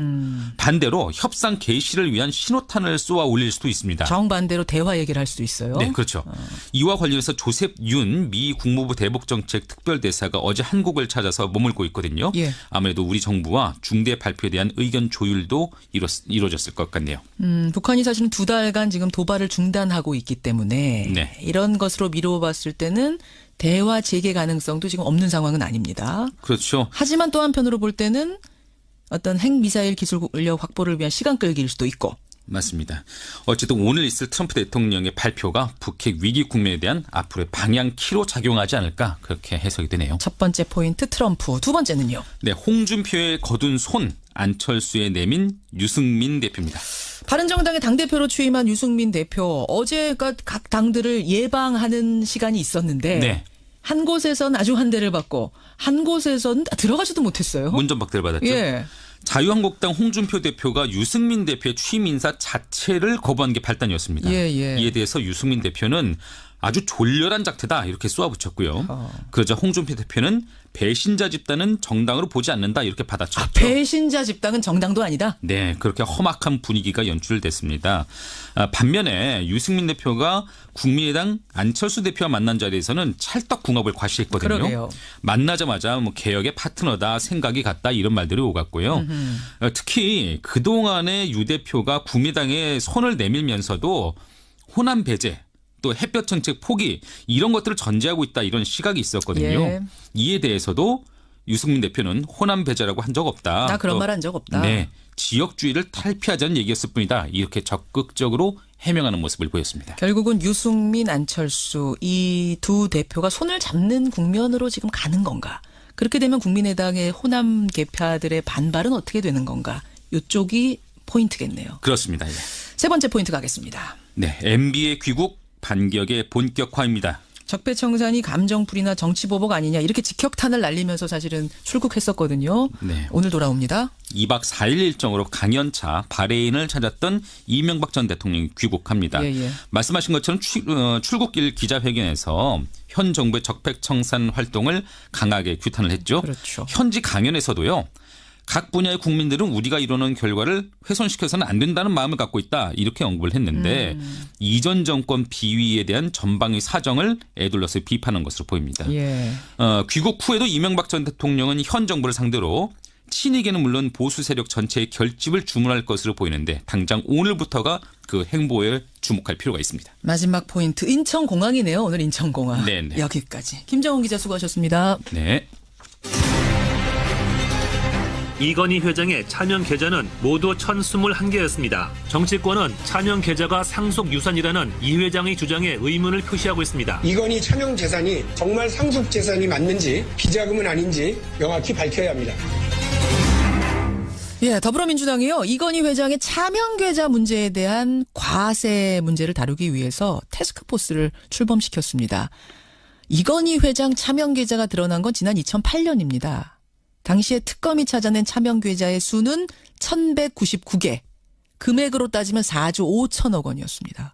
반대로 협상 개시를 위한 신호탄을 쏘아 올릴 수도 있습니다. 정반대로 대화 얘기를 할 수도 있어요. 네, 그렇죠. 이와 관련해서 조셉 윤 미 국무부 대북정책 특별대사가 어제 한국을 찾아서 머물고 있거든요. 예. 아무래도 우리 정부와 중대 발표에 대한 의견 조율도 이루어졌을 것 같네요. 북한이 사실은 2달간 지금 도발을 중단하고 있기 때문에 네. 이런 것으로 미뤄봤을 때는 대화 재개 가능성도 지금 없는 상황은 아닙니다. 그렇죠. 하지만 또 한편으로 볼 때는 어떤 핵미사일 기술력 확보를 위한 시간 끌기일 수도 있고. 맞습니다. 어쨌든 오늘 있을 트럼프 대통령의 발표가 북핵 위기 국면에 대한 앞으로의 방향키로 작용하지 않을까 그렇게 해석이 되네요. 첫 번째 포인트 트럼프, 두 번째는요. 네, 홍준표의 거둔 손, 안철수의 내민 유승민 대표입니다. 바른정당의 당대표로 취임한 유승민 대표 어제가 각 당들을 예방하는 시간이 있었는데 네. 한 곳에선 아주 한 대를 받고 한 곳에선 들어가지도 못했어요. 문전박대를 받았죠. 예. 자유한국당 홍준표 대표가 유승민 대표의 취임 인사 자체를 거부한 게 발단이었습니다. 예, 예. 이에 대해서 유승민 대표는 아주 졸렬한 작태다 이렇게 쏘아붙였고요. 그러자 홍준표 대표는 배신자 집단은 정당으로 보지 않는다 이렇게 받아쳤죠. 배신자 집단은 정당도 아니다? 네. 그렇게 험악한 분위기가 연출됐습니다. 반면에 유승민 대표가 국민의당 안철수 대표와 만난 자리에서는 찰떡궁합을 과시했거든요. 그러게요. 만나자마자 뭐 개혁의 파트너다 생각이 같다 이런 말들이 오갔고요. 특히 그동안에 유 대표가 국민의당에 손을 내밀면서도 호남 배제 또 햇볕 정책 포기 이런 것들을 전제하고 있다 이런 시각이 있었거든요. 예. 이에 대해서도 유승민 대표는 호남 배제라고 한 적 없다. 나 그런 말 한 적 없다. 네, 지역주의를 탈피하자는 얘기였을 뿐이다. 이렇게 적극적으로 해명하는 모습을 보였습니다. 결국은 유승민, 안철수 이 두 대표가 손을 잡는 국면으로 지금 가는 건가. 그렇게 되면 국민의당의 호남 계파들의 반발은 어떻게 되는 건가. 이쪽이 포인트겠네요. 그렇습니다. 예. 세 번째 포인트 가겠습니다. 네, MB의 귀국 반격의 본격화입니다. 적폐청산이 감정풀이나 정치보복 아니냐 이렇게 직격탄을 날리면서 사실은 출국했었거든요. 네. 오늘 돌아옵니다. 2박 4일 일정으로 강연차 바레인을 찾았던 이명박 전 대통령이 귀국합니다. 예, 예. 말씀하신 것처럼 출국길 기자회견에서 현 정부의 적폐청산 활동을 강하게 규탄을 했죠. 그렇죠. 현지 강연에서도요. 각 분야의 국민들은 우리가 이루는 결과를 훼손시켜서는 안 된다는 마음을 갖고 있다. 이렇게 언급을 했는데 이전 정권 비위에 대한 전방위 사정을 에둘러서 비판한 것으로 보입니다. 예. 귀국 후에도 이명박 전 대통령은 현 정부를 상대로 친이계는 물론 보수 세력 전체의 결집을 주문할 것으로 보이는데 당장 오늘부터가 그 행보에 주목할 필요가 있습니다. 마지막 포인트 인천공항이네요. 오늘 인천공항. 네네. 여기까지. 김정훈 기자 수고하셨습니다. 네. 이건희 회장의 차명 계좌는 모두 1,021개였습니다. 정치권은 차명 계좌가 상속 유산이라는 이 회장의 주장에 의문을 표시하고 있습니다. 이건희 차명 재산이 정말 상속 재산이 맞는지 비자금은 아닌지 명확히 밝혀야 합니다. 예, 더불어민주당이요. 이건희 회장의 차명 계좌 문제에 대한 과세 문제를 다루기 위해서 태스크포스를 출범시켰습니다. 이건희 회장 차명 계좌가 드러난 건 지난 2008년입니다. 당시에 특검이 찾아낸 차명 계좌의 수는 1,199개. 금액으로 따지면 4조 5천억 원이었습니다.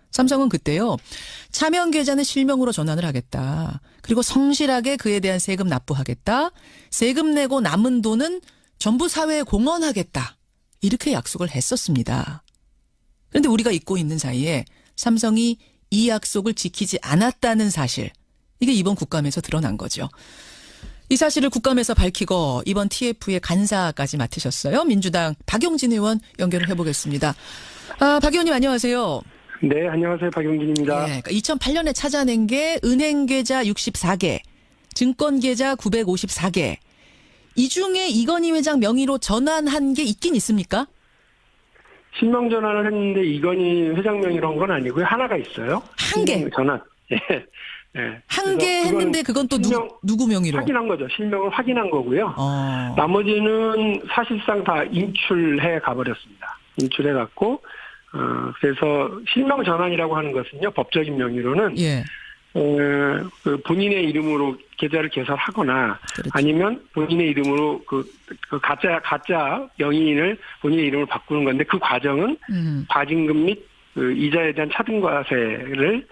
삼성은 그때요. 차명 계좌는 실명으로 전환을 하겠다. 그리고 성실하게 그에 대한 세금 납부하겠다. 세금 내고 남은 돈은 전부 사회에 공헌하겠다. 이렇게 약속을 했었습니다. 그런데 우리가 잊고 있는 사이에 삼성이 이 약속을 지키지 않았다는 사실. 이게 이번 국감에서 드러난 거죠. 이 사실을 국감에서 밝히고 이번 TF의 간사까지 맡으셨어요. 민주당 박용진 의원 연결을 해보겠습니다. 박 의원님 안녕하세요. 네, 안녕하세요. 박용진입니다. 네, 2008년에 찾아낸 게 은행계좌 64개, 증권계좌 954개. 이 중에 이건희 회장 명의로 전환한 게 있긴 있습니까? 실명 전환을 했는데 이건희 회장 명의로 한 건 아니고요. 하나가 있어요. 한 개? 전환. 예. 네. 한 개 했는데 그건 또 누구 명의로? 확인한 거죠. 실명을 확인한 거고요. 나머지는 사실상 다 인출해 가버렸습니다. 인출해 갖고 그래서 실명 전환이라고 하는 것은요. 법적인 명의로는 예. 그 본인의 이름으로 계좌를 개설하거나 그렇죠. 아니면 본인의 이름으로 그 가짜 명의인을 본인의 이름으로 바꾸는 건데 그 과정은 과징금 및 그 이자에 대한 차등과세를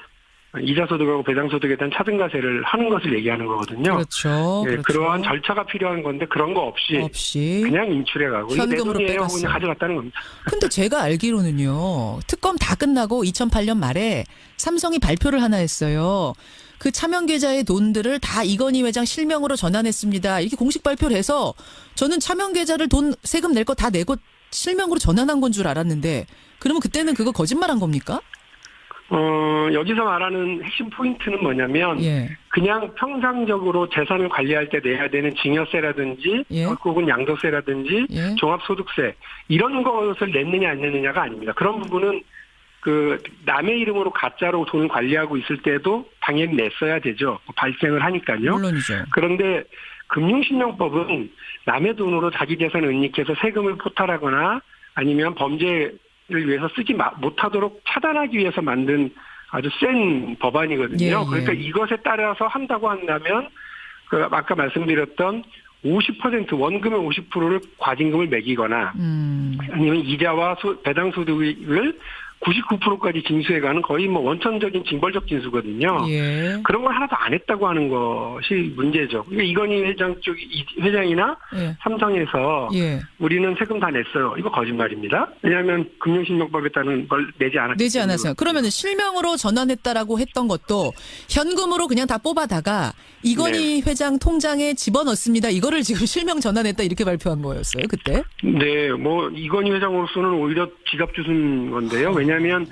이자 소득하고 배당 소득에 대한 차등가세를 하는 것을 얘기하는 거거든요. 그렇죠. 예, 그렇죠. 그러한 절차가 필요한 건데 그런 거 없이 그냥 인출해 가고 현금으로 빼갔어요. 그냥 가져갔다는 겁니다. 근데 제가 알기로는요. 특검 다 끝나고 2008년 말에 삼성이 발표를 하나 했어요. 그 차명 계좌의 돈들을 다 이건희 회장 실명으로 전환했습니다. 이렇게 공식 발표를 해서 저는 차명 계좌를 돈 세금 낼 거 다 내고 실명으로 전환한 건 줄 알았는데 그러면 그때는 그거 거짓말한 겁니까? 여기서 말하는 핵심 포인트는 뭐냐면 예. 그냥 평상적으로 재산을 관리할 때 내야 되는 증여세라든지 예. 혹은 양도세라든지 예. 종합소득세 이런 것을 냈느냐 안 냈느냐가 아닙니다. 그런 부분은 그 남의 이름으로 가짜로 돈을 관리하고 있을 때도 당연히 냈어야 되죠. 발생을 하니까요. 물론이죠. 그런데 금융신용법은 남의 돈으로 자기 재산을 은닉해서 세금을 포탈하거나 아니면 범죄를 위해서 쓰지 못하도록 차단하기 위해서 만든 아주 센 법안이거든요. 예, 예. 그러니까 이것에 따라서 한다고 한다면 그 아까 말씀드렸던 50% 원금의 50%를 과징금을 매기거나 아니면 이자와 배당 소득을 99%까지 징수해가는 거의 뭐 원천적인 징벌적 징수거든요. 예. 그런 걸 하나도 안 했다고 하는 것이 문제죠. 그러니까 이건희 회장 쪽 회장이나 예. 삼성에서 예. 우리는 세금 다 냈어요. 이거 거짓말입니다. 왜냐하면 금융신용법에 따른 걸 내지 않았어요. 그러면 실명으로 전환했다라고 했던 것도 현금으로 그냥 다 뽑아다가 이건희 회장 통장에 집어넣습니다. 이거를 지금 실명 전환했다 이렇게 발표한 거였어요 그때? 네, 뭐 이건희 회장으로서는 오히려 지갑 주순 건데요. 왜냐하면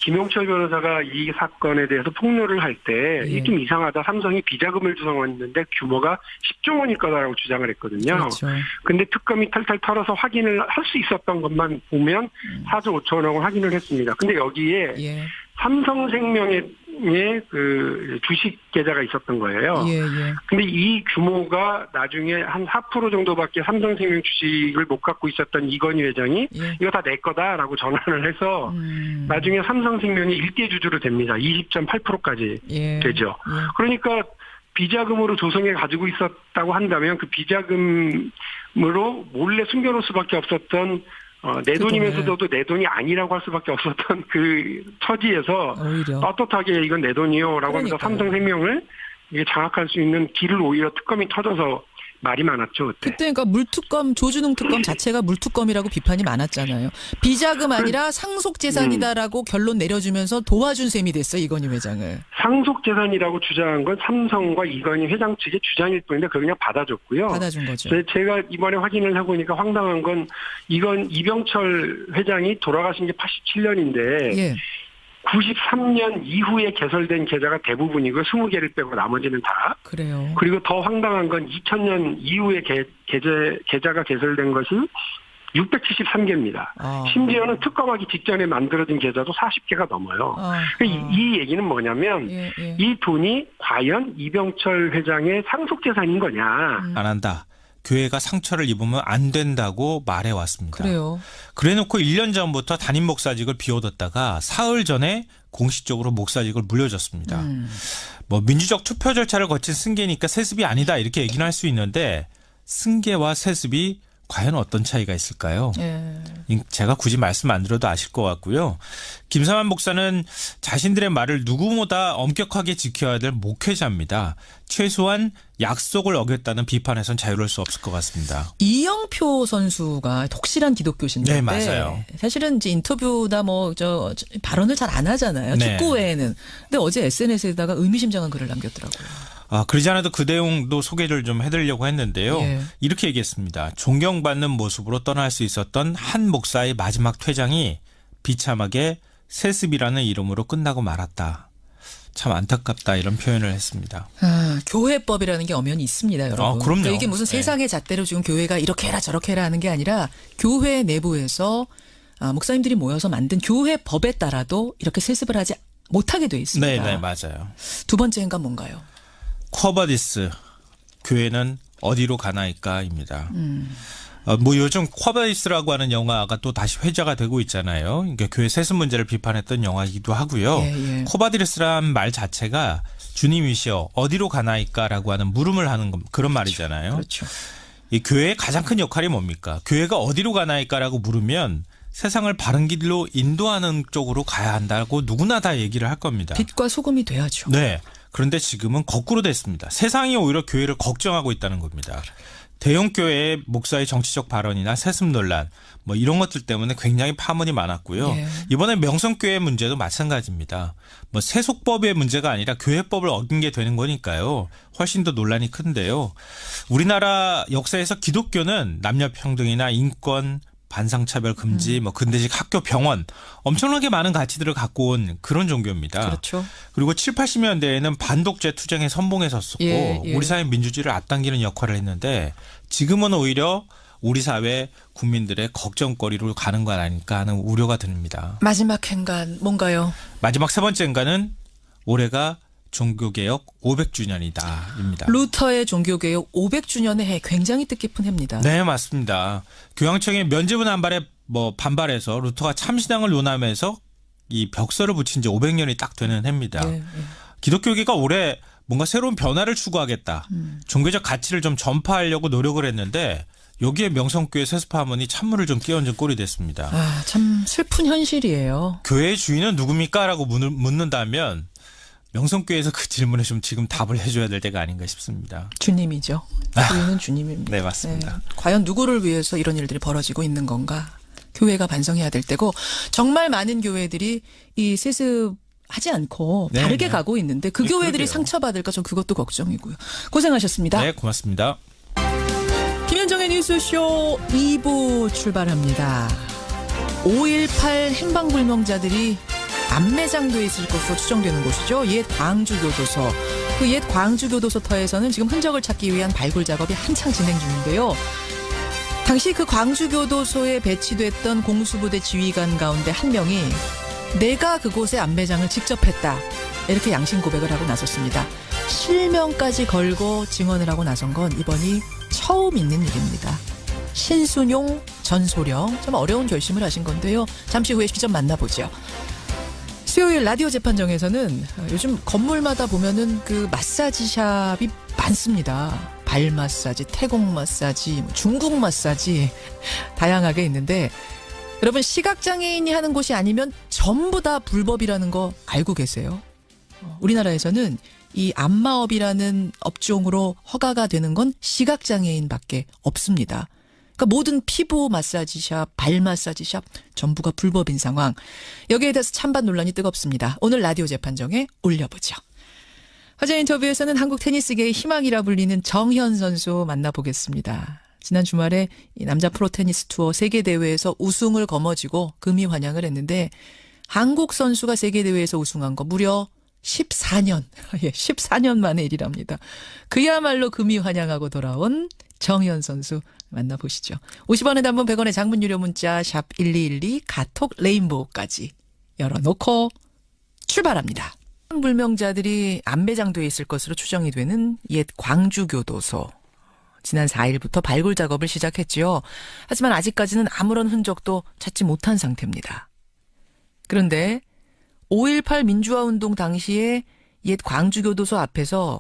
김용철 변호사가 이 사건에 대해서 폭로를 할 때 이게 좀 이상하다. 삼성이 비자금을 주성했는데 규모가 10조 원일 거다라고 주장을 했거든요. 그렇죠. 근데 특검이 탈탈 털어서 확인을 할 수 있었던 것만 보면 4조 5천억을 확인을 했습니다. 근데 여기에 삼성생명의 그 주식 계좌가 있었던 거예요. 근데 이 규모가 나중에 한 4% 정도밖에 삼성생명 주식을 못 갖고 있었던 이건희 회장이 이거 다 내 거다라고 전환을 해서 나중에 삼성생명이 일대 주주로 됩니다. 20.8%까지 되죠. 그러니까 비자금으로 조성해 가지고 있었다고 한다면 그 비자금으로 몰래 숨겨놓을 수밖에 없었던 내 돈이면서도 내 돈이 아니라고 할 수밖에 없었던 그 처지에서 오히려. 떳떳하게 이건 내 돈이요라고 하면서 삼성생명을 이게 장악할 수 있는 길을 오히려 특검이 터져서 말이 많았죠. 그때 그러니까 물특검 조준웅 특검 자체가 물특검이라고 비판이 많았잖아요. 비자금 아니라 상속재산이다라고 결론 내려주면서 도와준 셈이 됐어요. 이건희 회장을. 상속재산이라고 주장한 건 삼성과 이건희 회장 측의 주장일 뿐인데 그걸 그냥 받아줬고요. 받아준 거죠. 제가 이번에 확인을 해보니까 황당한 건 이건 이병철 회장이 돌아가신 게 87년인데 93년 이후에 개설된 계좌가 대부분이고 20개를 빼고 나머지는 다. 그래요. 그리고 더 황당한 건 2000년 이후에 계좌가 개설된 것이 673개입니다. 심지어는 특검하기 직전에 만들어진 계좌도 40개가 넘어요. 이 얘기는 뭐냐면 이 돈이 과연 이병철 회장의 상속재산인 거냐. 안 한다. 교회가 상처를 입으면 안 된다고 말해왔습니다. 그래요. 그래놓고 1년 전부터 담임 목사직을 비워뒀다가 사흘 전에 공식적으로 목사직을 물려줬습니다. 뭐 민주적 투표 절차를 거친 승계니까 세습이 아니다 이렇게 얘기는 할 수 있는데 승계와 세습이 과연 어떤 차이가 있을까요? 제가 굳이 말씀 안 드려도 아실 것 같고요. 김사만 목사는 자신들의 말을 누구보다 엄격하게 지켜야 될 목회자입니다. 최소한 약속을 어겼다는 비판에선 자유로울 수 없을 것 같습니다. 이영표 선수가 독실한 기독교신데 네, 맞아요. 사실은 이제 인터뷰나 발언을 잘 안 하잖아요. 네. 축구 외에는. 근데 어제 SNS에다가 의미심장한 글을 남겼더라고요. 그러지 않아도 그 내용도 소개를 좀 해드리려고 했는데요. 이렇게 얘기했습니다. 존경받는 모습으로 떠날 수 있었던 한 목사의 마지막 퇴장이 비참하게 세습이라는 이름으로 끝나고 말았다. 참 안타깝다 이런 표현을 했습니다. 교회법이라는 게 엄연히 있습니다, 여러분. 그럼요. 그러니까 이게 무슨 세상의 잣대로 지금 교회가 이렇게 해라 저렇게 해라 하는 게 아니라 교회 내부에서 목사님들이 모여서 만든 교회법에 따라도 이렇게 세습을 하지 못하게 돼 있습니다. 네, 맞아요. 두 번째인가 뭔가요? 쿼바디스 교회는 어디로 가나이까입니다. 뭐 요즘 쿼바디스라고 하는 영화가 또 다시 회자가 되고 있잖아요. 그러니까 교회 세습 문제를 비판했던 영화이기도 하고요. 쿼바디스란 말 자체가 주님이시여 어디로 가나이까라고 하는 물음을 하는 그런 말이잖아요. 그렇죠. 이 교회의 가장 큰 역할이 뭡니까? 교회가 어디로 가나이까라고 물으면 세상을 바른 길로 인도하는 쪽으로 가야 한다고 누구나 다 얘기를 할 겁니다. 빛과 소금이 돼야죠. 네. 그런데 지금은 거꾸로 됐습니다. 세상이 오히려 교회를 걱정하고 있다는 겁니다. 대형 교회의 목사의 정치적 발언이나 세습 논란 뭐 이런 것들 때문에 굉장히 파문이 많았고요. 예. 이번에 명성교회 문제도 마찬가지입니다. 뭐 세속법의 문제가 아니라 교회법을 어긴 게 되는 거니까요. 훨씬 더 논란이 큰데요. 우리나라 역사에서 기독교는 남녀 평등이나 인권, 반상차별 금지, 뭐 근대식 학교, 병원 엄청나게 많은 가치들을 갖고 온 그런 종교입니다. 그렇죠. 그리고 7, 80년대에는 반독재 투쟁에 선봉에 섰었고 예. 우리 사회 민주주의를 앞당기는 역할을 했는데 지금은 오히려 우리 사회 국민들의 걱정거리로 가는 건 아닐까 하는 우려가 듭니다. 마지막 행간 뭔가요? 마지막 세 번째 행간은 올해가 종교개혁 500주년이다입니다. 루터의 종교개혁 500주년의 해 굉장히 뜻깊은 해입니다. 네, 맞습니다. 교황청의 면죄부 반발해서 루터가 참신앙을 논하면서 이 벽서를 붙인 지 500년이 딱 되는 해입니다. 네. 기독교계가 올해 뭔가 새로운 변화를 추구하겠다. 종교적 가치를 좀 전파하려고 노력을 했는데 여기에 명성교회 세습 파문이 찬물을 좀 끼얹은 꼴이 됐습니다. 아, 참 슬픈 현실이에요. 교회의 주인은 누굽니까? 라고 묻는다면 명성교회에서 그 질문에 좀 지금 답을 해줘야 될 때가 아닌가 싶습니다. 주님이죠. 주인은 주님입니다. 네, 맞습니다. 네. 과연 누구를 위해서 이런 일들이 벌어지고 있는 건가? 교회가 반성해야 될 때고 정말 많은 교회들이 이 세습하지 않고 네, 다르게 네. 가고 있는데 그 교회들이 그러게요. 상처받을까 전 그것도 걱정이고요. 고생하셨습니다. 네, 고맙습니다. 김현정의 뉴스쇼 2부 출발합니다. 5.18 행방불명자들이 안매장돼 있을 것으로 추정되는 곳이죠. 옛 광주교도소. 그 옛 광주교도소터에서는 지금 흔적을 찾기 위한 발굴 작업이 한창 진행 중인데요. 당시 그 광주교도소에 배치됐던 공수부대 지휘관 가운데 한 명이 내가 그곳에 안매장을 직접 했다. 이렇게 양심 고백을 하고 나섰습니다. 실명까지 걸고 증언을 하고 나선 건 이번이 처음 있는 일입니다. 신순용, 전소령 좀 어려운 결심을 하신 건데요. 잠시 후에 직접 만나보죠. 수요일 라디오 재판정에서는 요즘 건물마다 보면은 그 마사지샵이 많습니다. 발 마사지, 태국 마사지, 중국 마사지 다양하게 있는데 여러분 시각장애인이 하는 곳이 아니면 전부 다 불법이라는 거 알고 계세요? 우리나라에서는 이 안마업이라는 업종으로 허가가 되는 건 시각장애인밖에 없습니다. 그러니까 모든 피부 마사지샵, 발 마사지샵 전부가 불법인 상황. 여기에 대해서 찬반 논란이 뜨겁습니다. 오늘 라디오 재판정에 올려보죠. 화제 인터뷰에서는 한국 테니스계의 희망이라 불리는 정현 선수 만나보겠습니다. 지난 주말에 이 남자 프로 테니스 투어 세계대회에서 우승을 거머쥐고 금이 환영을 했는데 한국 선수가 세계대회에서 우승한 거 무려 14년, 14년 만의 일이랍니다. 그야말로 금이 환영하고 돌아온 정현 선수 만나보시죠. 50원에 단문 100원의 장문 유료 문자 샵 1212 카톡 레인보우까지 열어놓고 출발합니다. 불명자들이 안매장돼 있을 것으로 추정이 되는 옛 광주교도소. 지난 4일부터 발굴 작업을 시작했지요. 하지만 아직까지는 아무런 흔적도 찾지 못한 상태입니다. 그런데 5.18 민주화운동 당시에 옛 광주교도소 앞에서